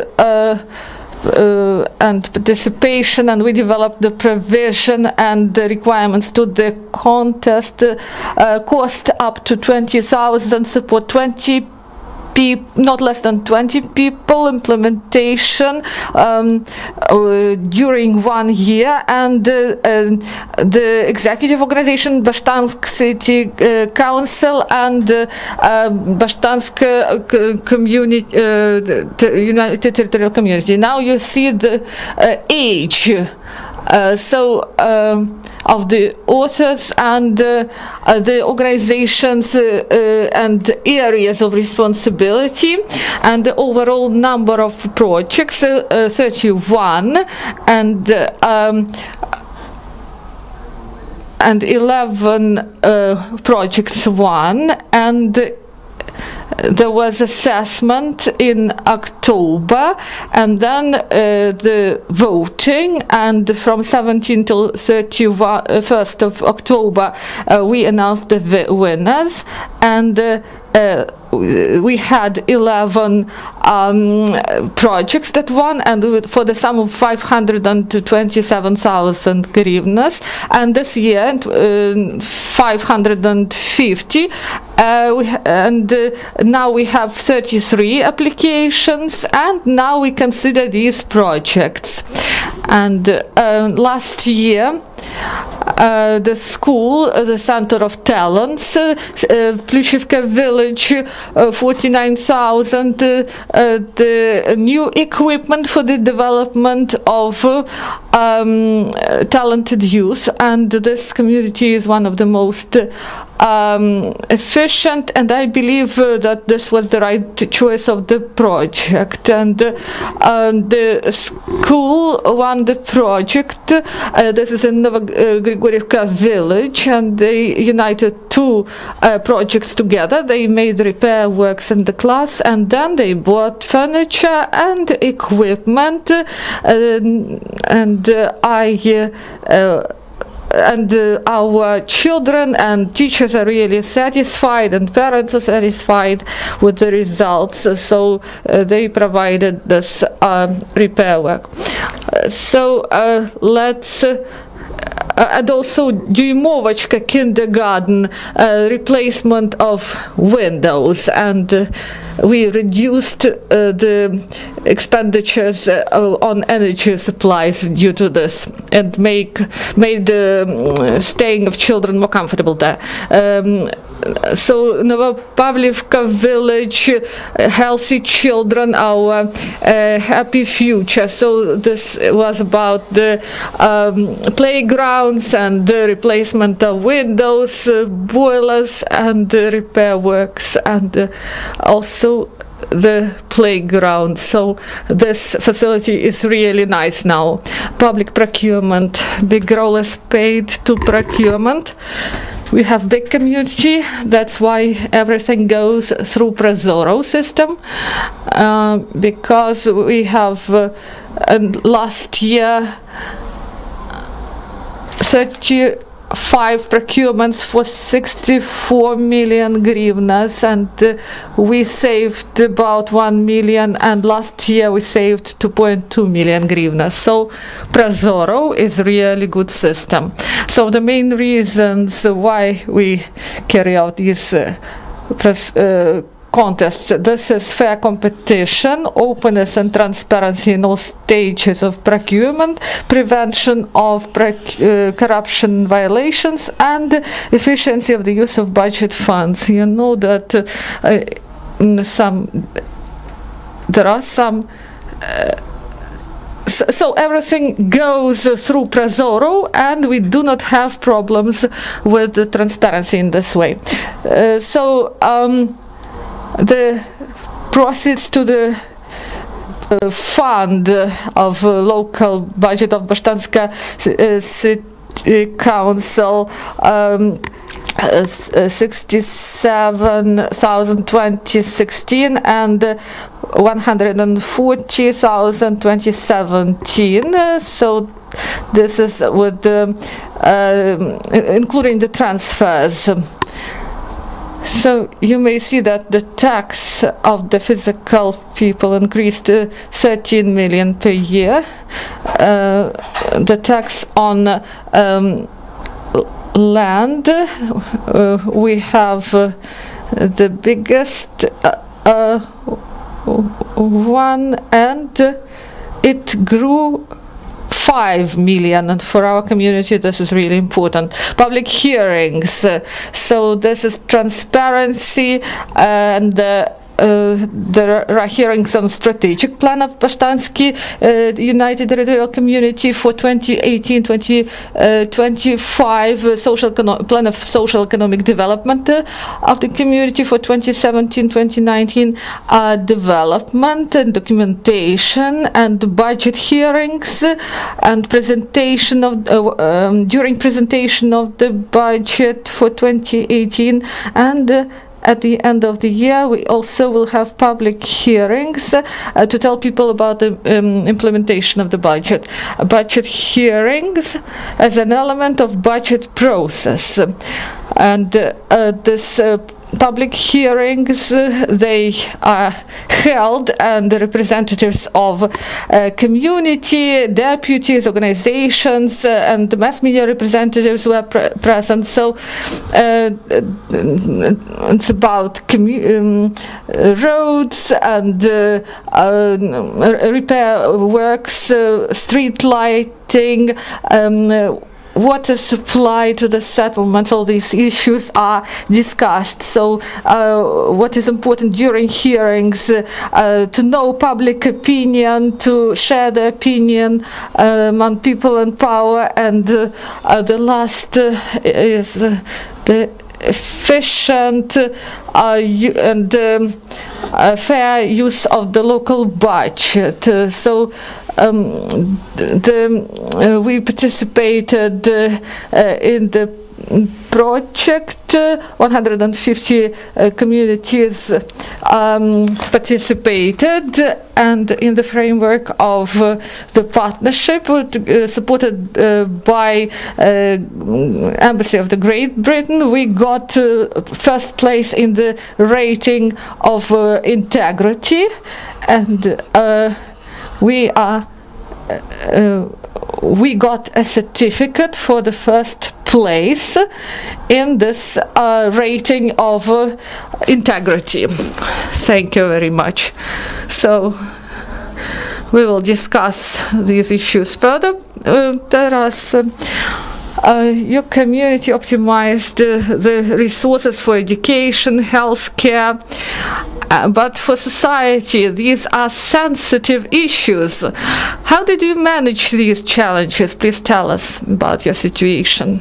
and participation, and we developed the provision and the requirements to the contest, cost up to 20,000, support 20 not less than 20 people, implementation during 1 year, and the executive organization, Bashtanska City Council, and Bashtanska community, United Territorial Community. Now you see the age. Of the authors and the organizations and areas of responsibility, and the overall number of projects 31, and 11 projects won, and there was assessment in October, and then the voting, and from 17 till 31st of October we announced the winners, and we had 11 projects that won, and for the sum of 527,000 hryvnias, and this year 550, and now we have 33 applications, and now we consider these projects. And last year the school, the Center of Talents, Plishivka village, 49,000, the new equipment for the development of talented youth, and this community is one of the most efficient, and I believe that this was the right choice of the project, and the school won the project. This is in Grigorievka village, and they united two projects together. They made repair works in the class, and then they bought furniture and equipment, and our children and teachers are really satisfied, and parents are satisfied with the results, so they provided this repair work. Let's and also Dyumovachka kindergarten, replacement of windows, and we reduced the expenditures on energy supplies due to this, and made the staying of children more comfortable there. So Novopavlivka village, healthy children, our happy future. So this was about the playgrounds and the replacement of windows, boilers, and the repair works, and also the playground. So this facility is really nice now. Public procurement, big role is paid to procurement. We have big community, that's why everything goes through Prozoro system, because we have last year 35 procurements for 64 million hryvnias, and we saved about 1 million, and last year we saved 2.2 million hryvnias. So Prozoro is a really good system. So the main reasons why we carry out these contests: this is fair competition, openness and transparency in all stages of procurement, prevention of corruption violations, and efficiency of the use of budget funds. You know that there are some so everything goes through Prozoro, and we do not have problems with the transparency in this way. The proceeds to the fund of local budget of Bashtanska City Council, 67,000 2016 and 140,000 2017. So this is with the including the transfers. So you may see that the tax of the physical people increased to 13 million per year. The tax on land, we have the biggest one, and it grew 5 million, and for our community this is really important. Public hearings, so this is transparency, and there are hearings on strategic plan of Bashtanski United Territorial Community for 2018-2025, social plan of social economic development of the community for 2017-2019, development and documentation and budget hearings and presentation of during presentation of the budget for 2018, and at the end of the year, we also will have public hearings to tell people about the implementation of the budget. Budget hearings as an element of budget process. And this public hearings, they are held, and the representatives of community, deputies, organizations, and the mass media representatives were present. So it's about roads and repair works, street lighting, water supply to the settlements. All these issues are discussed. So what is important during hearings, to know public opinion, to share the opinion among people in power, and the last is the efficient and fair use of the local budget. So we participated in the project. 150 communities participated, and in the framework of the partnership supported by Embassy of the Great Britain, we got first place in the rating of integrity, and we got a certificate for the first place in this rating of integrity. Thank you very much. So we will discuss these issues further. There are some your community optimized the resources for education, healthcare, but for society these are sensitive issues. How did you manage these challenges? Please tell us about your situation.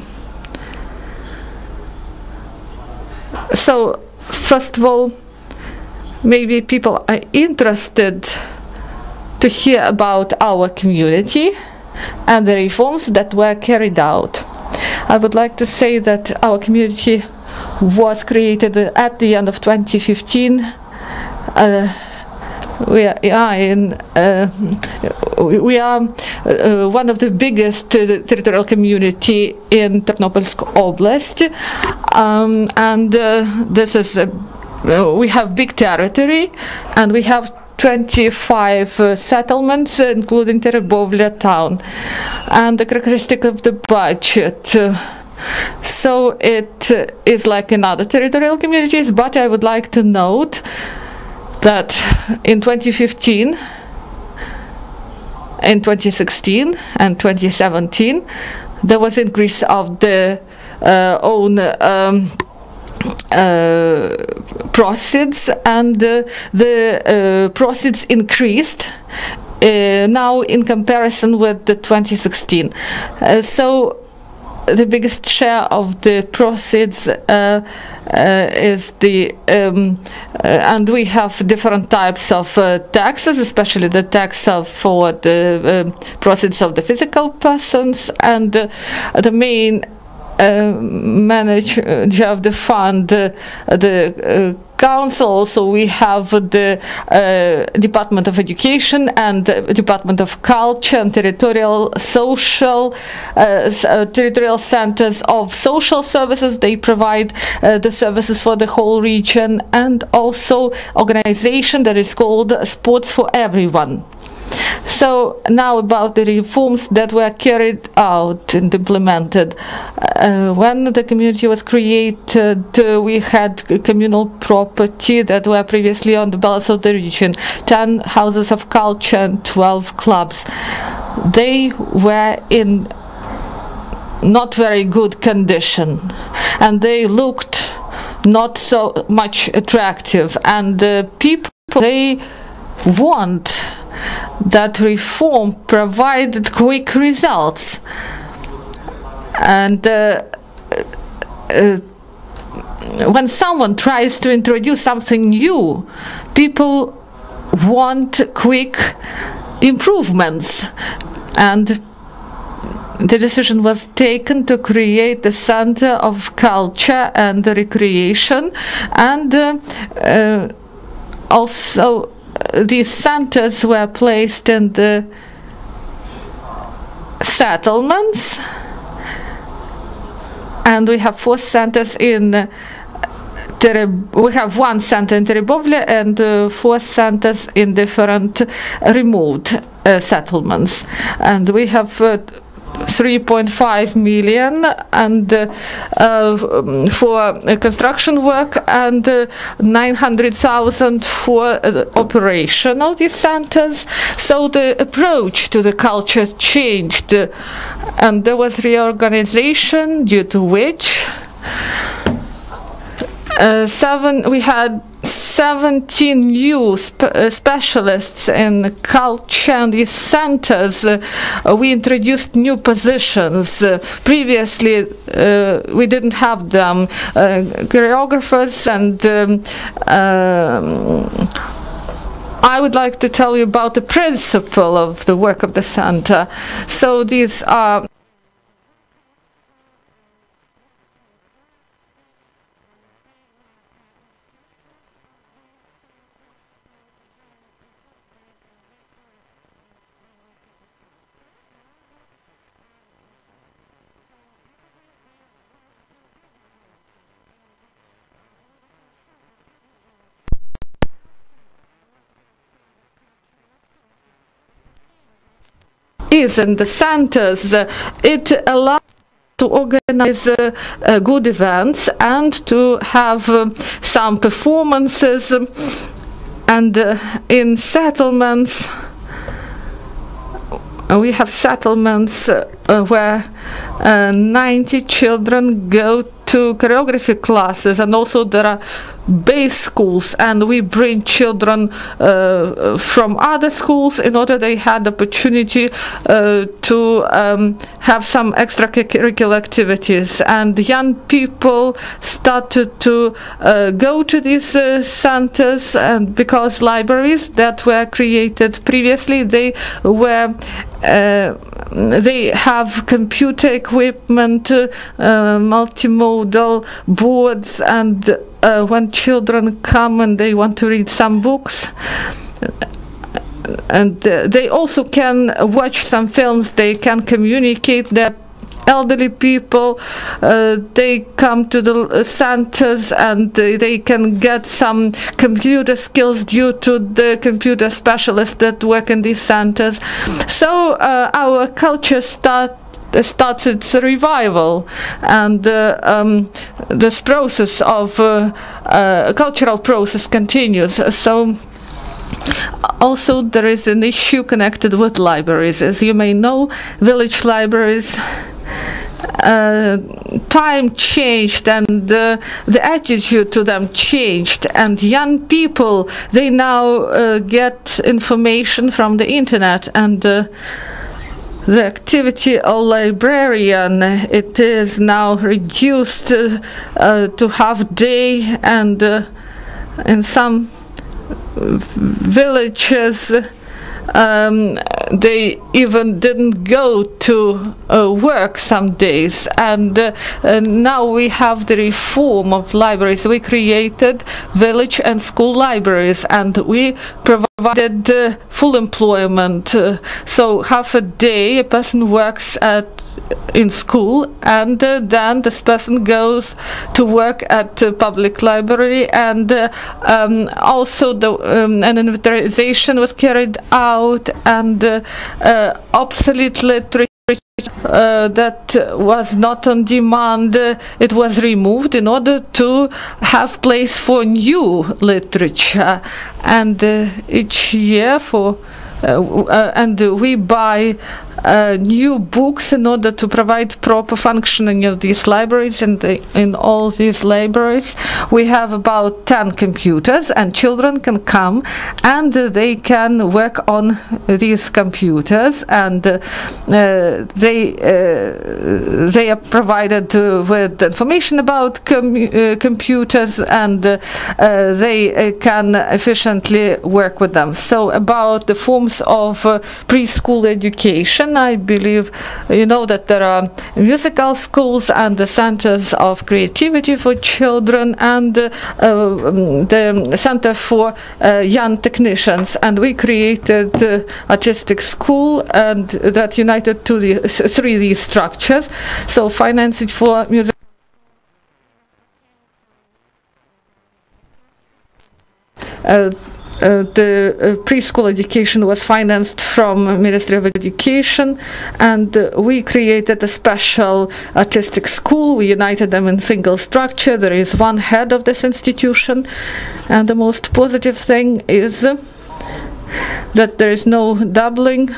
So, first of all, maybe people are interested to hear about our community and the reforms that were carried out. I would like to say that our community was created at the end of 2015. We are one of the biggest territorial community in Ternopilsk Oblast, and this is we have big territory, and we have 25 settlements, including Terebovlianska town, and the characteristic of the budget. So it is like in other territorial communities, but I would like to note that in 2015, in 2016 and 2017, there was increase of the own proceeds, and the proceeds increased now in comparison with the 2016. So the biggest share of the proceeds is the and we have different types of taxes, especially the tax for the proceeds of the physical persons, and the main manager of the fund, the council. So we have the Department of Education and Department of Culture and territorial centers of social services. They provide the services for the whole region, and also organization that is called Sports for Everyone. So now about the reforms that were carried out and implemented. When the community was created, we had communal property that were previously on the balance of the region, 10 houses of culture and 12 clubs. They were in not very good condition, and they looked not so much attractive, and people, they want that reform provided quick results. And when someone tries to introduce something new, people want quick improvements. And the decision was taken to create the Center of Culture and Recreation, and also these centers were placed in the settlements, and we have 4 centers in we have 1 center in Terebovlianska and 4 centers in different remote settlements, and we have 3.5 million and for construction work, and 900,000 for operation of these centers. So the approach to the culture changed, and there was reorganization, due to which we had 17 new specialists in culture and these centers. We introduced new positions. Previously, we didn't have them. Choreographers, and I would like to tell you about the principle of the work of the center. So these are in the centers. It allows to organize good events and to have some performances, and in settlements we have settlements where 90 children go to choreography classes, and also there are base schools, and we bring children from other schools in order they had the opportunity to have some extracurricular activities, and young people started to go to these centers, and because libraries that were created previously, they have computer equipment, multimodal boards, and when children come and they want to read some books, and they also can watch some films, they can communicate. That elderly people, they come to the centers and they can get some computer skills due to the computer specialists that work in these centers. So our culture starts its revival, and this process of cultural process continues. So also there is an issue connected with libraries. As you may know, village libraries time changed and the attitude to them changed, and young people, they now get information from the internet, and the activity of librarian, it is now reduced to half day, and in some villages they even didn't go to work some days, and now we have the reform of libraries. We created village and school libraries, and we provided full employment. So half a day a person works in school, and then this person goes to work at the public library, and also an inventarization was carried out, and obsolete literature that was not on demand, it was removed in order to have place for new literature. And each year and we buy new books in order to provide proper functioning of these libraries. And in all these libraries we have about 10 computers, and children can come and they can work on these computers, and they are provided with information about computers, and they can efficiently work with them. So about the forms of preschool education, I believe you know that there are musical schools and the centers of creativity for children, and the center for young technicians, and we created artistic school, and that united to the 3D structures. So financing for music, the preschool education was financed from Ministry of Education, and we created a special artistic school. We united them in single structure. There is one head of this institution, and the most positive thing is that there is no doubling.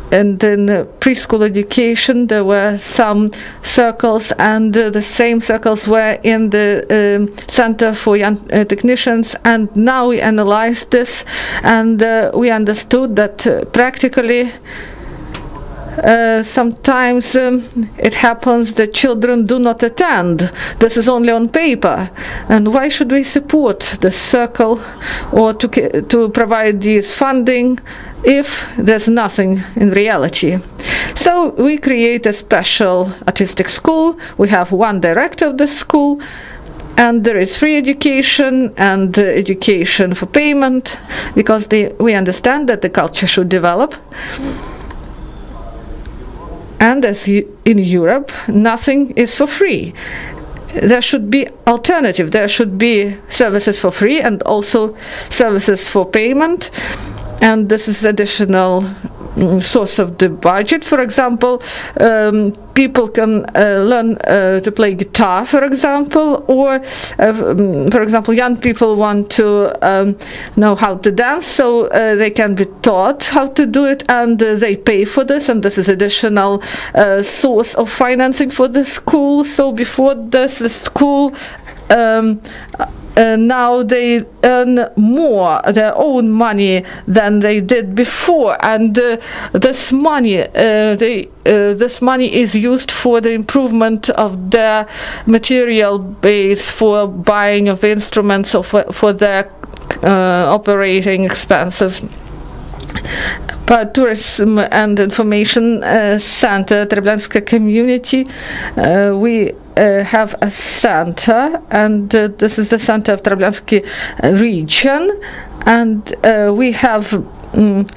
And in preschool education there were some circles, and the same circles were in the Center for Young Technicians, and now we analyzed this, and we understood that practically sometimes it happens that children do not attend. This is only on paper. And why should we support the circle or to provide this funding if there's nothing in reality? So we create a special artistic school. We have one director of the school, and there is free education and education for payment, because we understand that the culture should develop. And as in Europe, nothing is for free. There should be alternative. There should be services for free and also services for payment. And this is additional source of the budget. For example, people can learn to play guitar, for example, or for example, young people want to know how to dance, so they can be taught how to do it, and they pay for this, and this is additional source of financing for the school. So before this, the school now they earn more their own money than they did before, and this money is used for the improvement of their material base, for buying of instruments, or for their operating expenses. But Tourism and Information Center, Terebovlianska community, we have a center, and this is the center of Terebovlianska region, and we have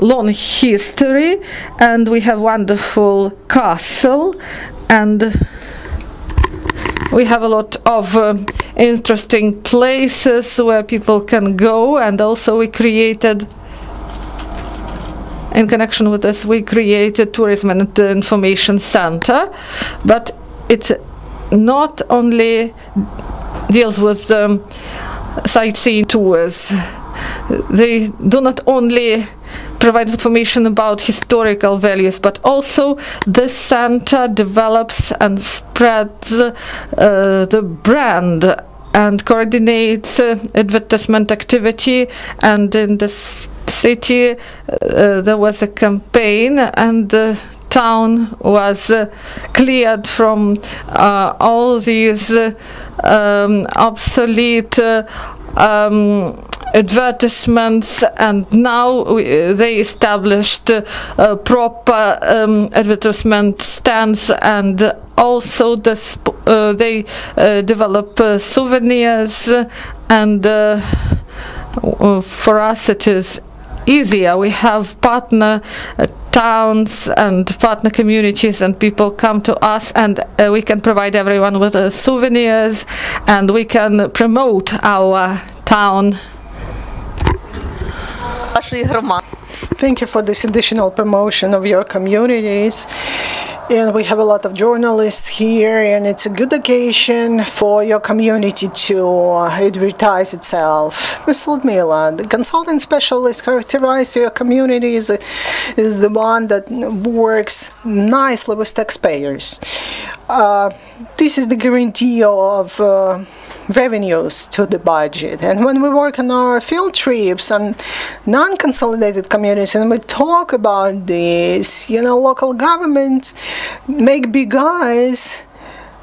long history, and we have wonderful castle, and we have a lot of interesting places where people can go, and also we created, in connection with this, we created Tourism and Information Center, but it not only deals with sightseeing tours. They do not only provide information about historical values, but also the center develops and spreads the brand and coordinates advertisement activity. And in the city there was a campaign, and the town was cleared from all these obsolete advertisements, and now they established proper advertisement stands, and also they develop souvenirs, and for us it is easier. We have partner towns and partner communities, and people come to us, and we can provide everyone with souvenirs, and we can promote our town. Thank you for this additional promotion of your communities. And we have a lot of journalists here, and it's a good occasion for your community to advertise itself. Ms. Liudmyla, the consultant specialist characterized your community is the one that works nicely with taxpayers. This is the guarantee of revenues to the budget. And when we work on our field trips and non-consolidated communities, and we talk about this, you know, local governments make big eyes,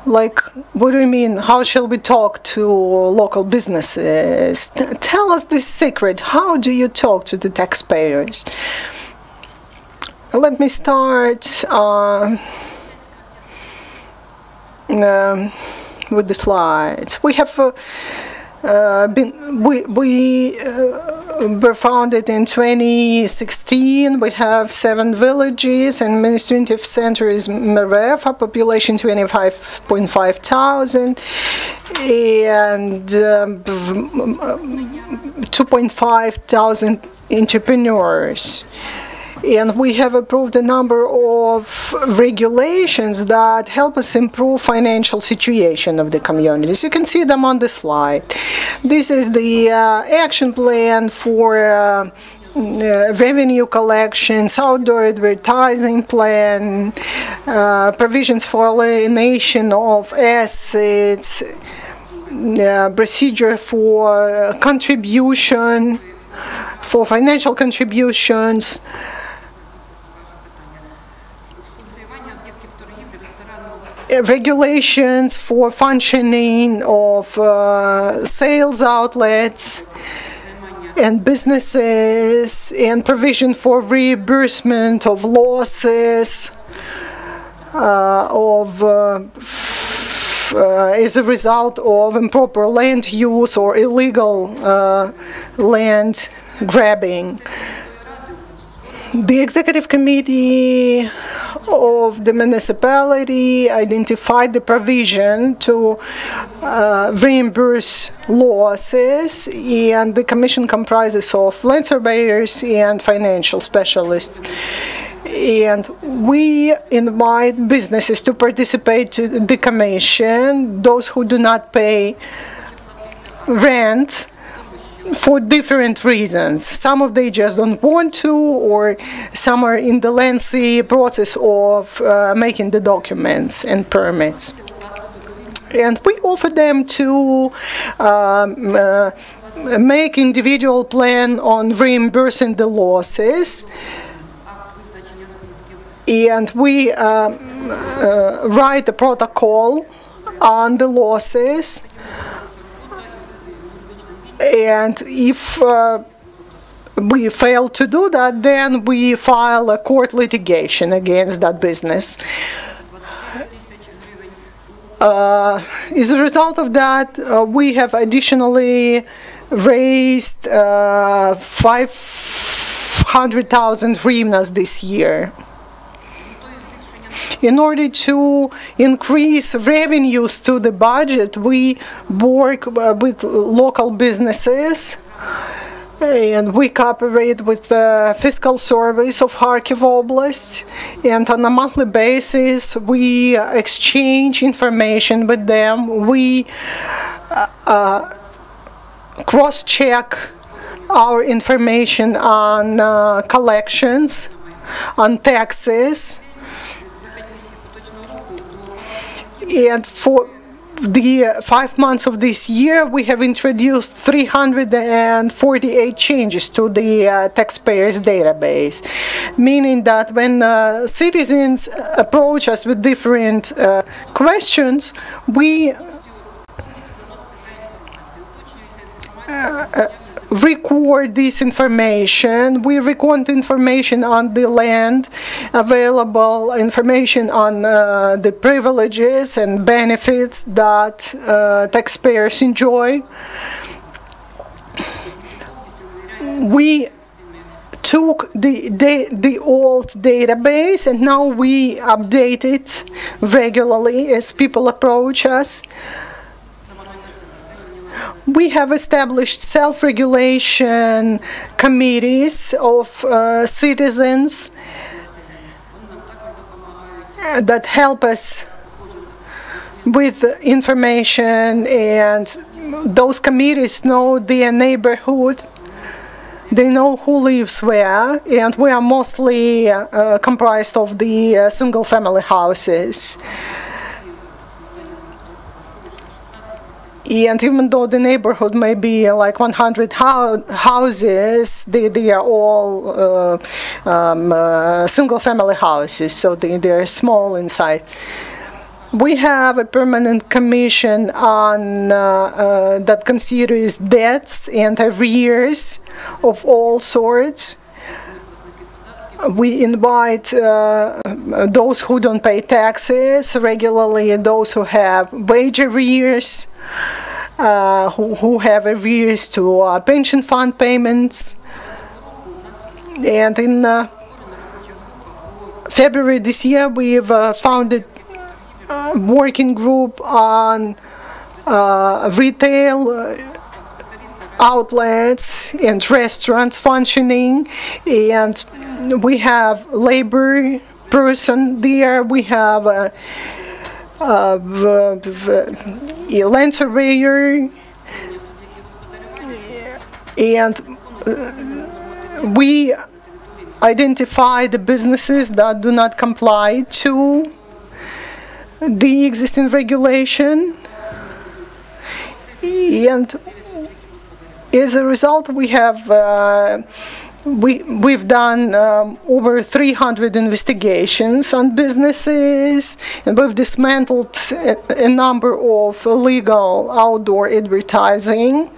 like, what do you mean? How shall we talk to local businesses? Tell us this secret. How do you talk to the taxpayers? Let me start with the slides. We have we were founded in 2016. We have 7 villages, and administrative center is Merefyanska, population 25.5 thousand, and 2.5 thousand entrepreneurs. And we have approved a number of regulations that help us improve financial situation of the communities. You can see them on the slide. This is the action plan for revenue collections, outdoor advertising plan, provisions for alienation of assets, procedure for contribution, for financial contributions, regulations for functioning of sales outlets and businesses, and provision for reimbursement of losses as a result of improper land use or illegal land grabbing. The executive committee of the municipality identified the provision to reimburse losses, and the commission comprises of land surveyors and financial specialists. And we invite businesses to participate to the commission, those who do not pay rent for different reasons. Some of they just don't want to, or some are in the lengthy process of making the documents and permits. And we offer them to make individual plan on reimbursing the losses, and we write a protocol on the losses. And if we fail to do that, then we file a court litigation against that business. As a result of that, we have additionally raised 500,000 hryvnias this year. In order to increase revenues to the budget, we work with local businesses, and we cooperate with the fiscal service of Kharkiv Oblast, and on a monthly basis we exchange information with them. We cross-check our information on collections, on taxes, and for the 5 months of this year, we have introduced 348 changes to the taxpayers database, meaning that when citizens approach us with different questions, we record this information. We record information on the land available, information on the privileges and benefits that taxpayers enjoy. We took the old database and now we update it regularly as people approach us. We have established self-regulation committees of citizens that help us with information, and those committees know their neighborhood. They know who lives where, and we are mostly comprised of the single-family houses. And even though the neighborhood may be like 100 houses, they are all single-family houses, so they're small inside. We have a permanent commission on that considers debts and arrears of all sorts. We invite those who don't pay taxes regularly, those who have wage arrears, who have arrears to pension fund payments. And in February this year, we've founded a working group on retail outlets and restaurants functioning, and we have labor person there. We have a land surveyor, and we identify the businesses that do not comply to the existing regulation, and as a result, we have we've done over 300 investigations on businesses, and we've dismantled a number of illegal outdoor advertising.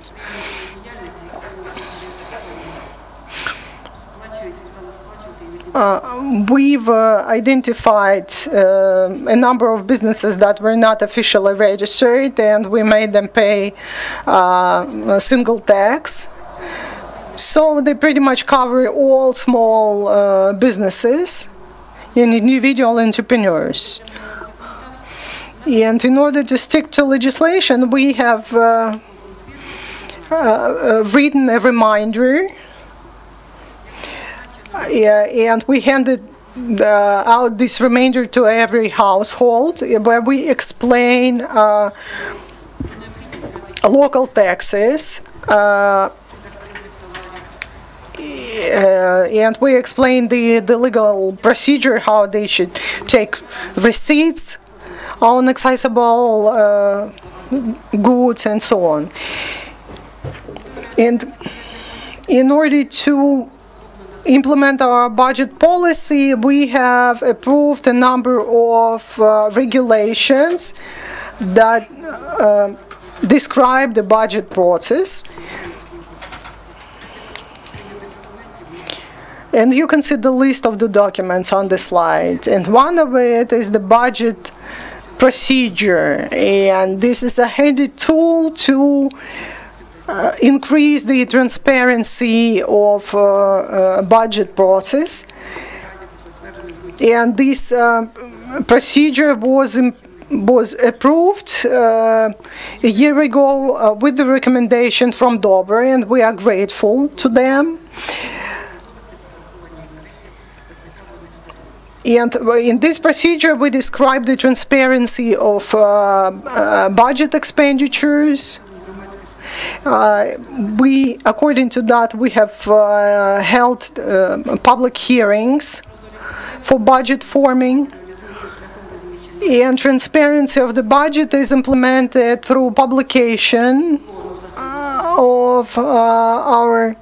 We've identified a number of businesses that were not officially registered, and we made them pay a single tax. So they pretty much cover all small businesses and individual entrepreneurs. And in order to stick to legislation, we have written a reminder. And we handed out this reminder to every household, where we explain local taxes, and we explain the legal procedure, how they should take receipts on accessible goods and so on. And in order to implement our budget policy, we have approved a number of regulations that describe the budget process. And you can see the list of the documents on the slide. And one of it is the budget procedure. And this is a handy tool to increase the transparency of budget process. And this procedure was approved a year ago with the recommendation from DOBRE, and we are grateful to them. And in this procedure, we describe the transparency of budget expenditures, According to that, we have held public hearings for budget forming, and transparency of the budget is implemented through publication of our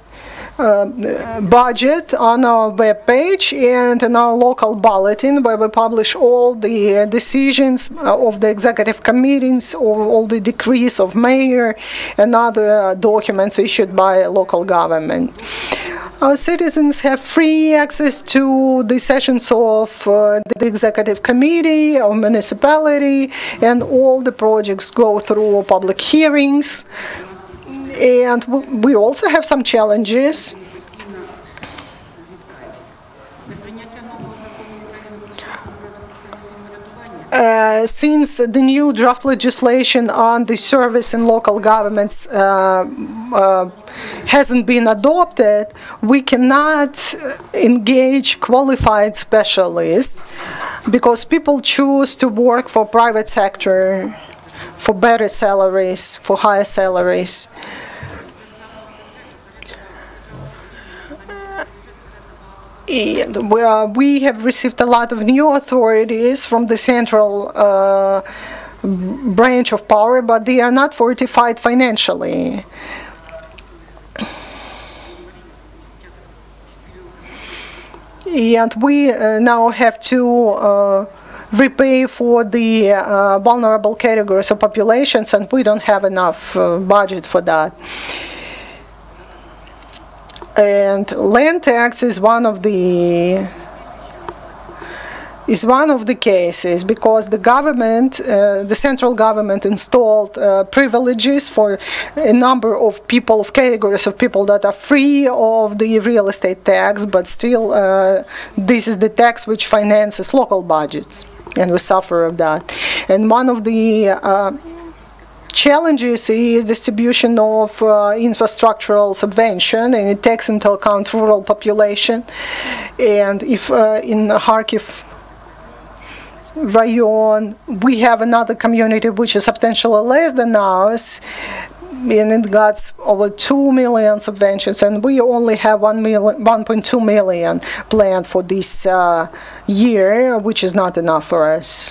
budget on our web page and in our local bulletin, where we publish all the decisions of the executive committees, all the decrees of mayor and other documents issued by local government. Our citizens have free access to the sessions of the executive committee or municipality, and all the projects go through public hearings. And we also have some challenges. Since the new draft legislation on the service in local governments hasn't been adopted, we cannot engage qualified specialists because people choose to work for private sector for better salaries, for higher salaries. And we have received a lot of new authorities from the central branch of power, but they are not fortified financially. And we now have to repay for the vulnerable categories of populations, and we don't have enough budget for that. And land tax is one of the cases, because the government, the central government, installed privileges for a number of people, of categories of people that are free of the real estate tax, but still this is the tax which finances local budgets, and we suffer of that. And one of the challenges is distribution of infrastructural subvention, and it takes into account rural population. And if in Kharkiv Rayon we have another community which is substantially less than ours, and it got over 2 million subventions, and we only have 1.2 million planned for this year, which is not enough for us.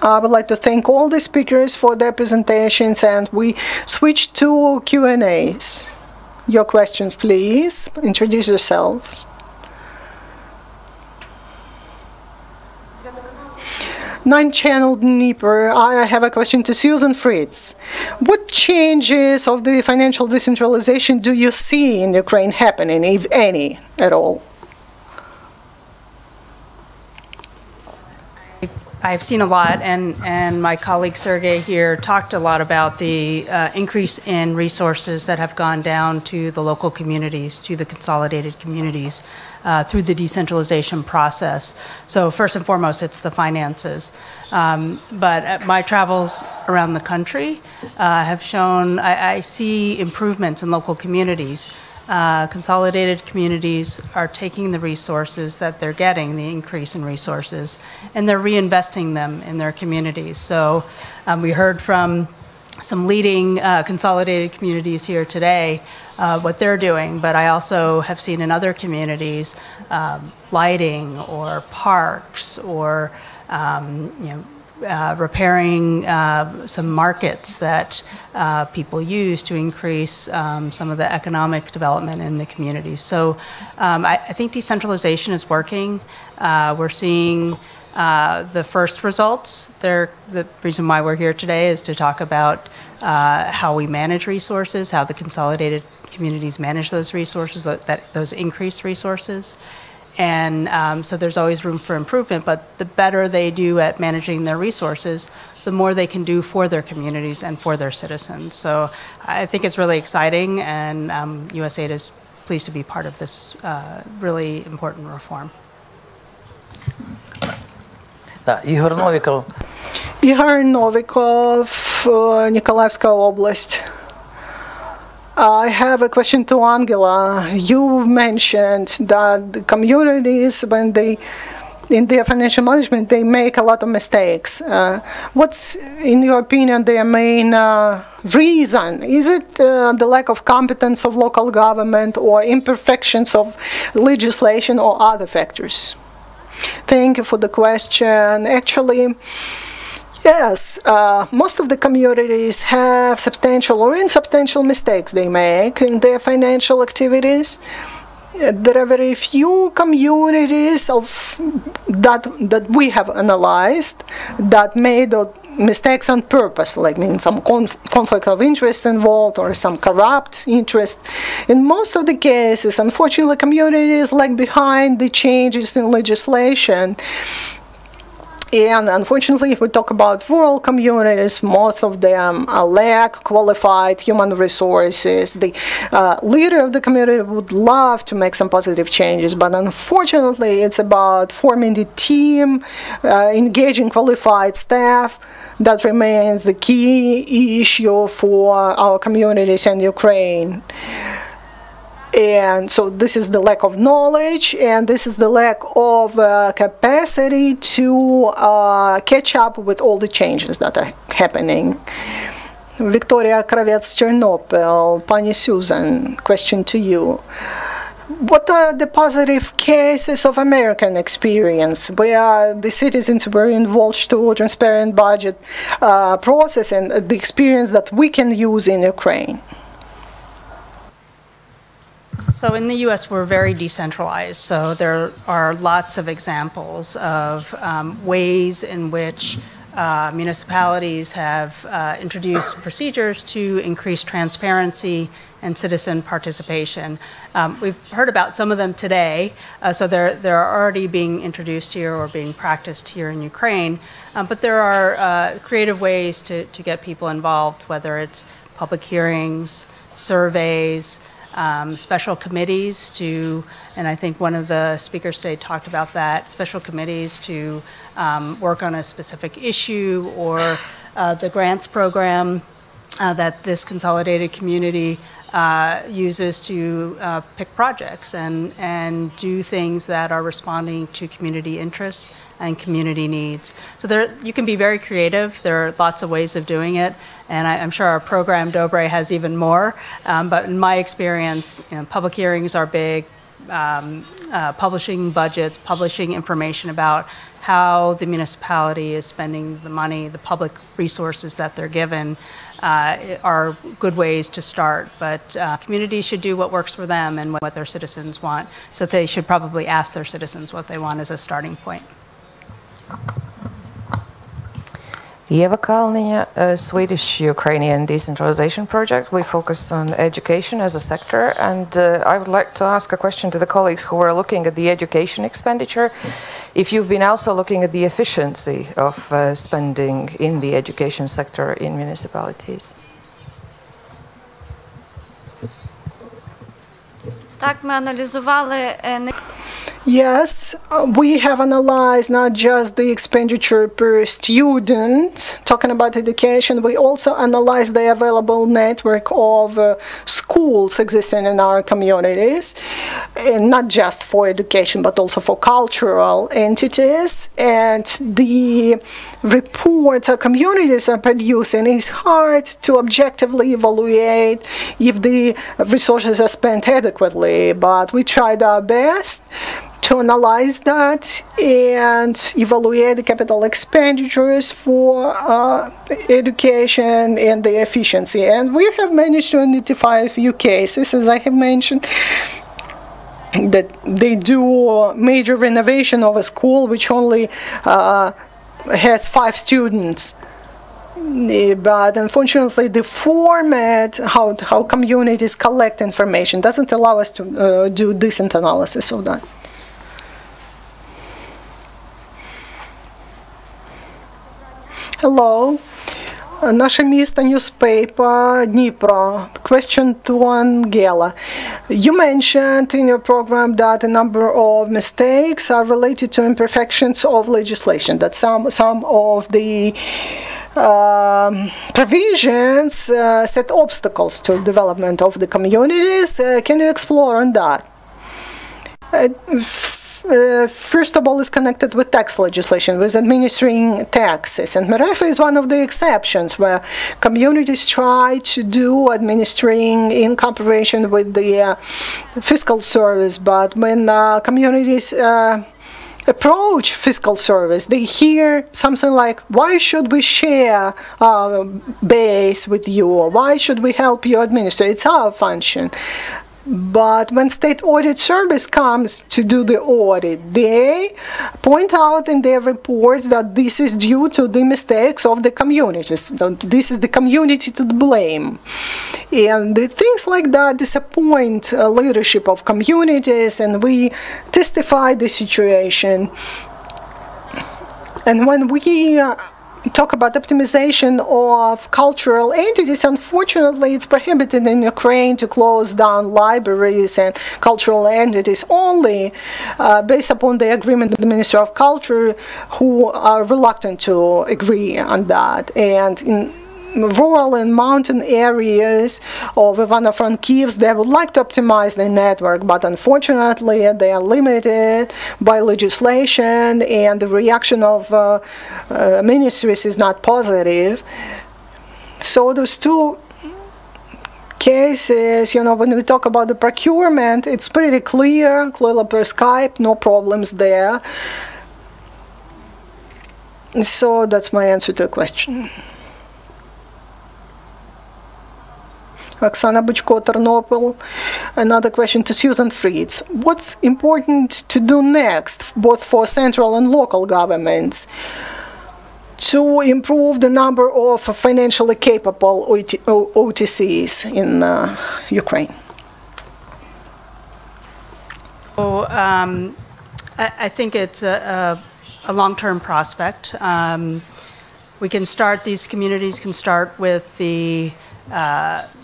I would like to thank all the speakers for their presentations, and we switch to Q&As. Your questions, please. Introduce yourselves. Nine-channel Dnieper. I have a question to Susan Fritz. What changes of the financial decentralization do you see in Ukraine happening, if any, at all? I've seen a lot, and my colleague Sergey here talked a lot about the increase in resources that have gone down to the local communities, to the consolidated communities, through the decentralization process. So first and foremost, it's the finances. But my travels around the country have shown I see improvements in local communities. Consolidated communities are taking the resources that they're getting, the increase in resources, and they're reinvesting them in their communities. So we heard from some leading consolidated communities here today what they're doing, but I also have seen in other communities lighting or parks or repairing some markets that people use to increase some of the economic development in the communities. So I think decentralization is working. We're seeing the first results. The reason why we're here today is to talk about how we manage resources, how the consolidated communities manage those resources, those increased resources. And so there's always room for improvement, but the better they do at managing their resources, the more they can do for their communities and for their citizens. So I think it's really exciting, and USAID is pleased to be part of this really important reform. Igor Novikov. Igor Novikov, Nikolaevska Oblast. I have a question to Angela. You mentioned that the communities, when they in their financial management, they make a lot of mistakes. What's, in your opinion, their main reason? Is it the lack of competence of local government or imperfections of legislation or other factors? Thank you for the question. Actually, yes, most of the communities have substantial or insubstantial mistakes they make in their financial activities. There are very few communities that we have analyzed that made mistakes on purpose, like some conflict of interest involved or some corrupt interest. In most of the cases, unfortunately, communities lag behind the changes in legislation. And unfortunately, if we talk about rural communities, most of them lack qualified human resources. The leader of the community would love to make some positive changes, but unfortunately, it's about forming the team, engaging qualified staff. That remains the key issue for our communities in Ukraine. And so this is the lack of knowledge, and this is the lack of capacity to catch up with all the changes that are happening. Victoria Kravets, Chernobyl, Pani Susan, question to you. What are the positive cases of American experience where the citizens were involved to a transparent budget process and the experience that we can use in Ukraine? So in the U.S., we're very decentralized. So there are lots of examples of ways in which municipalities have introduced procedures to increase transparency and citizen participation. We've heard about some of them today. So they're already being introduced here or being practiced here in Ukraine. But there are creative ways to get people involved, whether it's public hearings, surveys, special committees to, and I think one of the speakers today talked about that, special committees to work on a specific issue, or the grants program that this consolidated community uses to pick projects and do things that are responding to community interests and community needs. So you can be very creative. There are lots of ways of doing it, and I'm sure our program, DOBRE, has even more. But in my experience, public hearings are big, publishing budgets, publishing information about how the municipality is spending the money, the public resources that they're given, are good ways to start. But communities should do what works for them and what their citizens want. So they should probably ask their citizens what they want as a starting point. Eva Kalniņa, a Swedish-Ukrainian decentralization project. We focus on education as a sector, and I would like to ask a question to the colleagues who are looking at the education expenditure. If you've been also looking at the efficiency of spending in the education sector in municipalities. Так, ми аналізували. Yes, we have analyzed not just the expenditure per student, talking about education, we also analyzed the available network of schools existing in our communities, and not just for education, but also for cultural entities. And the reports our communities are producing is hard to objectively evaluate if the resources are spent adequately, but we tried our best to analyze that and evaluate the capital expenditures for education and the efficiency. And we have managed to identify a few cases, as I have mentioned, that they do major renovation of a school which only has 5 students. But unfortunately, the format, how communities collect information, doesn't allow us to do decent analysis of that. Hello, Наше місто newspaper, Dnipro. Question to Angela. You mentioned in your program that a number of mistakes are related to imperfections of legislation, that some of the provisions set obstacles to development of the communities. Can you explore on that? first of all, is connected with tax legislation, with administering taxes. And Merefa is one of the exceptions where communities try to do administering in cooperation with the fiscal service. But when communities approach fiscal service, they hear something like, why should we share our base with you? Why should we help you administer? It's our function. But when State Audit Service comes to do the audit, they point out in their reports that this is due to the mistakes of the communities. This is the community to blame. And the things like that disappoint leadership of communities, and we testify the situation. And when we talk about optimization of cultural entities, unfortunately it's prohibited in Ukraine to close down libraries and cultural entities only based upon the agreement with the Ministry of Culture, who are reluctant to agree on that. And in rural and mountain areas of Ivano-Frankivsk, they would like to optimize the network, but unfortunately they are limited by legislation, and the reaction of ministries is not positive. So those two cases, you know, when we talk about the procurement, it's pretty clearly prescribed, no problems there. So that's my answer to the question. Oksana Buchko, Ternopil. Another question to Susan Fritz. What's important to do next, both for central and local governments, to improve the number of financially capable OTCs in Ukraine? So, I think it's a long-term prospect. We can start, these communities can start with the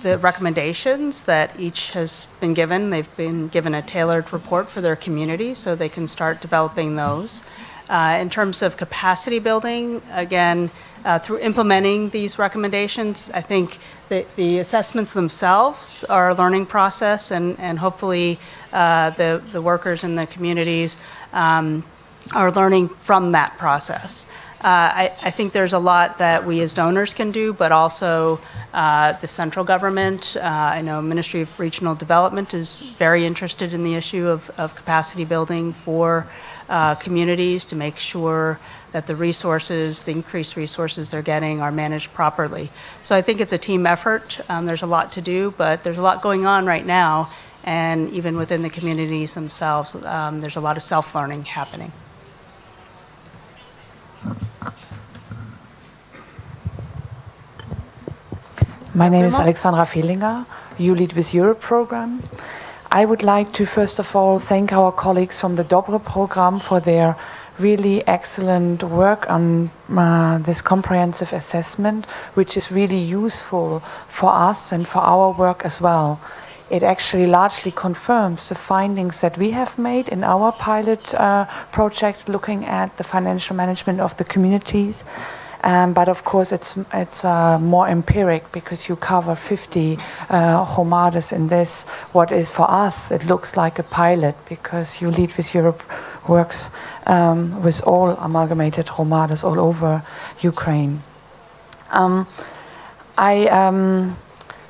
recommendations that each has been given. They've been given a tailored report for their community, so they can start developing those. In terms of capacity building, again, through implementing these recommendations, I think the assessments themselves are a learning process, and hopefully the workers in the communities are learning from that process. I think there's a lot that we as donors can do, but also the central government. I know Ministry of Regional Development is very interested in the issue of capacity building for communities to make sure that the resources, the increased resources they're getting, are managed properly. So I think it's a team effort. There's a lot to do, but there's a lot going on right now, and even within the communities themselves, there's a lot of self-learning happening. My name is Alexandra Fehlinger, You Lead with Europe program. I would like to first of all thank our colleagues from the DOBRE program for their really excellent work on this comprehensive assessment, which is really useful for us and for our work as well. It actually largely confirms the findings that we have made in our pilot project looking at the financial management of the communities. But of course it's more empiric, because you cover 50 Hromades in this. What is for us, it looks like a pilot, because You Lead with Europe works with all amalgamated Hromades all over Ukraine. I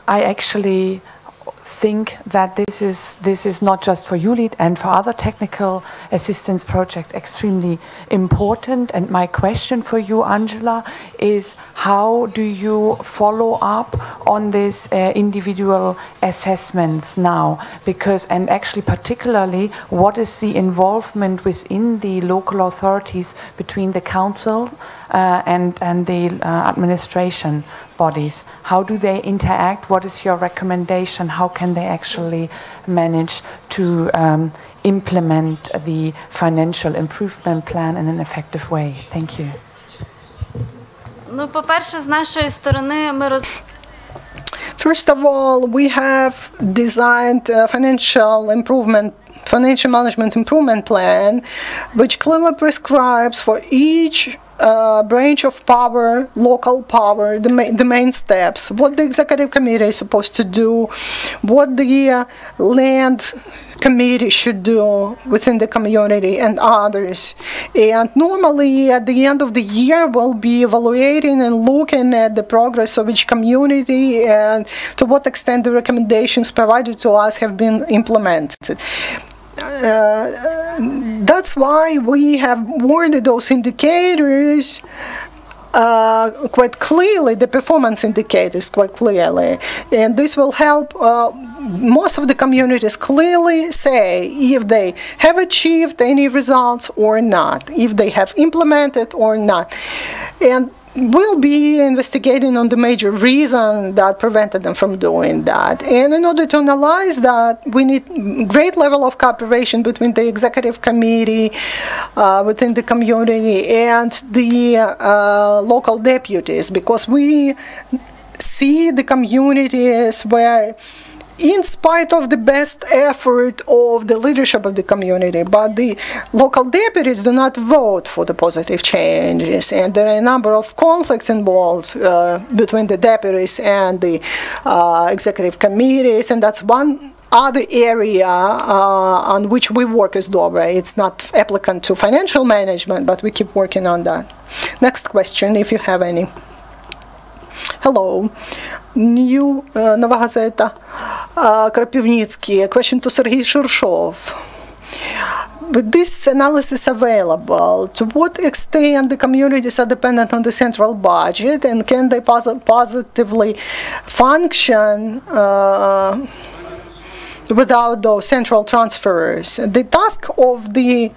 actually think that this is not just for ULEAD and for other technical assistance projects extremely important. And my question for you, Angela, is how do you follow up on these individual assessments now? Because, and actually particularly, what is the involvement within the local authorities between the council and the administration bodies? How do they interact? What is your recommendation? How can they actually manage to implement the financial improvement plan in an effective way? Thank you. Ну, по-перше, з нашої сторони ми First of all, we have designed a financial management improvement plan, which clearly prescribes for each branch of power, local power, the main steps, what the executive committee is supposed to do, what the land committee should do within the community and others. And normally at the end of the year we'll be evaluating and looking at the progress of each community and to what extent the recommendations provided to us have been implemented. That's why we have worded those indicators quite clearly, the performance indicators quite clearly, and this will help most of the communities clearly say if they have achieved any results or not, if they have implemented or not. And we'll be investigating on the major reason that prevented them from doing that. And in order to analyze that, we need great level of cooperation between the executive committee, within the community, and the local deputies, because we see the communities where, in spite of the best effort of the leadership of the community, but the local deputies do not vote for the positive changes, and there are a number of conflicts involved between the deputies and the executive committees, and that's one other area on which we work as DOBRE. It's not applicant to financial management, but we keep working on that. Next question, if you have any. Hello, New Nova Gazeta, Kropivnitsky. A question to Sergei Shirshov. With this analysis available, to what extent the communities are dependent on the central budget, and can they positively function without those central transfers? The task of the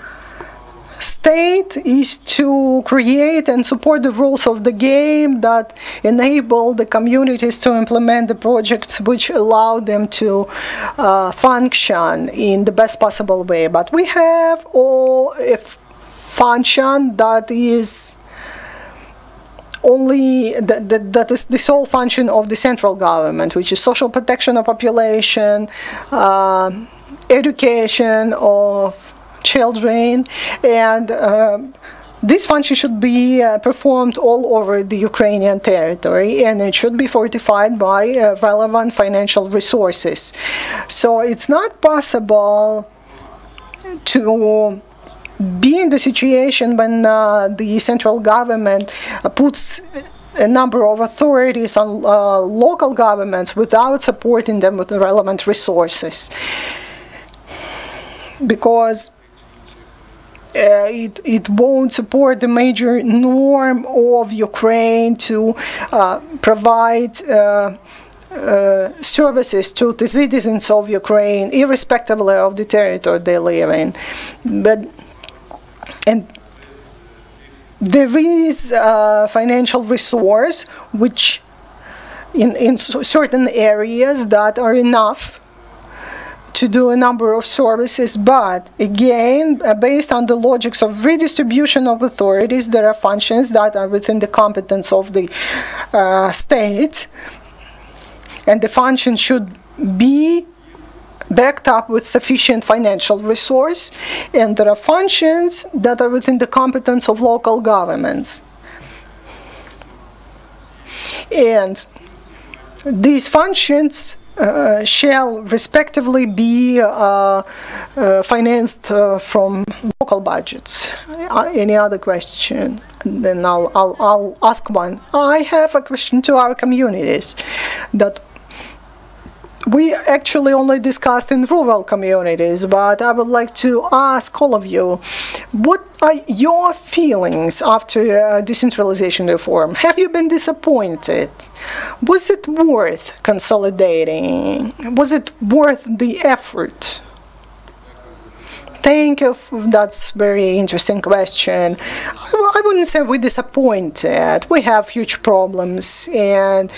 state is to create and support the rules of the game that enable the communities to implement the projects which allow them to function in the best possible way. But we have a function that is only that is the sole function of the central government, which is social protection of population, education of children, and this function should be performed all over the Ukrainian territory, and it should be fortified by relevant financial resources. So it's not possible to be in the situation when the central government puts a number of authorities on local governments without supporting them with the relevant resources, because it won't support the major norm of Ukraine to provide services to the citizens of Ukraine, irrespectively of the territory they live in. And there is a financial resource which in certain areas that are enough to do a number of services, but again, based on the logics of redistribution of authorities, there are functions that are within the competence of the state, and the function should be backed up with sufficient financial resource, and there are functions that are within the competence of local governments. And these functions shall respectively be financed from local budgets. Any other question? Then I'll ask one. I have a question to our communities that we actually only discussed in rural communities, but I would like to ask all of you, what are your feelings after decentralization reform? Have you been disappointed? Was it worth consolidating? Was it worth the effort? Thank you. That's a very interesting question. I wouldn't say we're disappointed. We have huge problems, and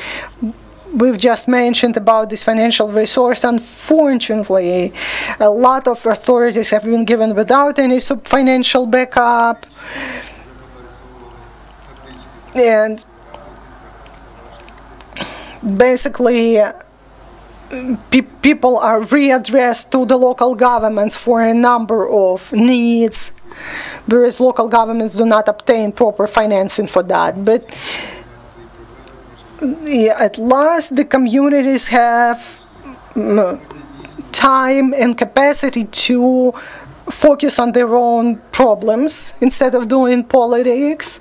we've just mentioned about this financial resource. Unfortunately, a lot of authorities have been given without any financial backup, and basically people are readdressed to the local governments for a number of needs, whereas local governments do not obtain proper financing for that. But at last, the communities have time and capacity to focus on their own problems instead of doing politics.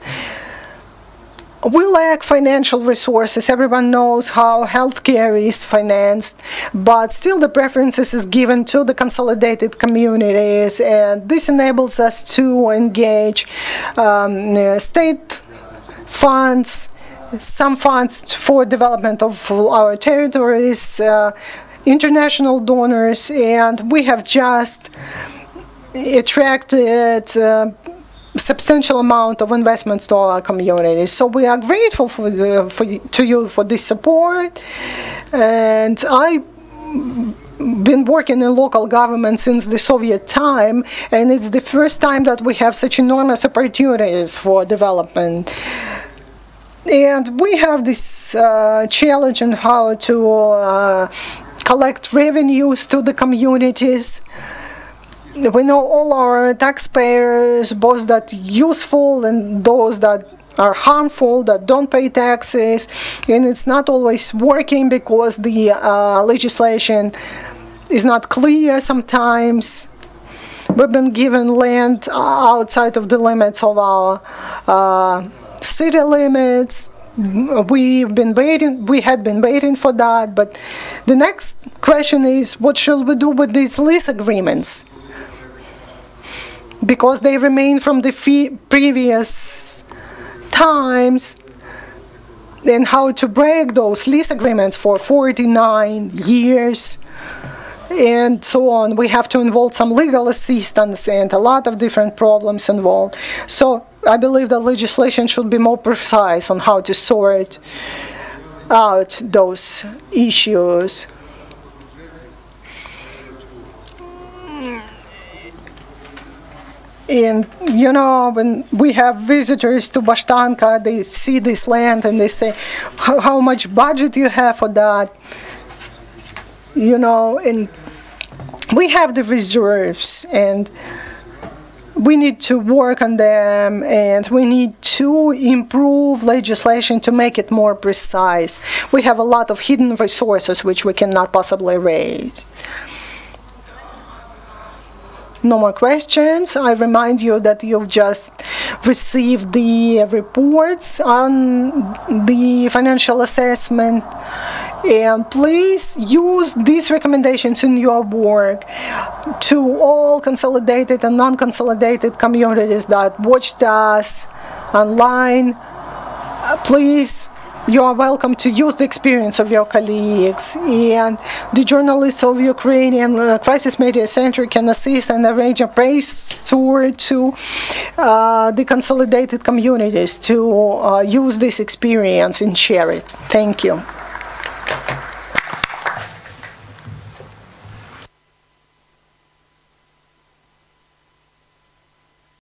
We lack financial resources. Everyone knows how healthcare is financed, but still the preferences is given to the consolidated communities, and this enables us to engage state funds, some funds for development of our territories, international donors, and we have just attracted substantial amount of investments to our communities. So we are grateful to you for this support, and I've been working in local government since the Soviet time, and it's the first time that we have such enormous opportunities for development. And we have this challenge in how to collect revenues to the communities. We know all our taxpayers, both that useful and those that are harmful, that don't pay taxes, and it's not always working because the legislation is not clear sometimes. We've been given land outside of the limits of our city limits. We had been waiting for that, but the next question is, what should we do with these lease agreements? Because they remain from the previous times, and how to break those lease agreements for 49 years and so on. We have to involve some legal assistance and a lot of different problems involved. So I believe that legislation should be more precise on how to sort out those issues. And, you know, when we have visitors to Bashtanska, they see this land and they say, how much budget you have for that? You know, and we have the reserves, and we need to work on them, and we need to improve legislation to make it more precise. We have a lot of hidden resources which we cannot possibly raise. No more questions. I remind you that you've just received the reports on the financial assessment, and please use these recommendations in your work to all consolidated and non-consolidated communities that watched us online. Please, you are welcome to use the experience of your colleagues, and the journalists of Ukrainian Crisis Media Center can assist and arrange a press tour to the consolidated communities to use this experience and share it. Thank you.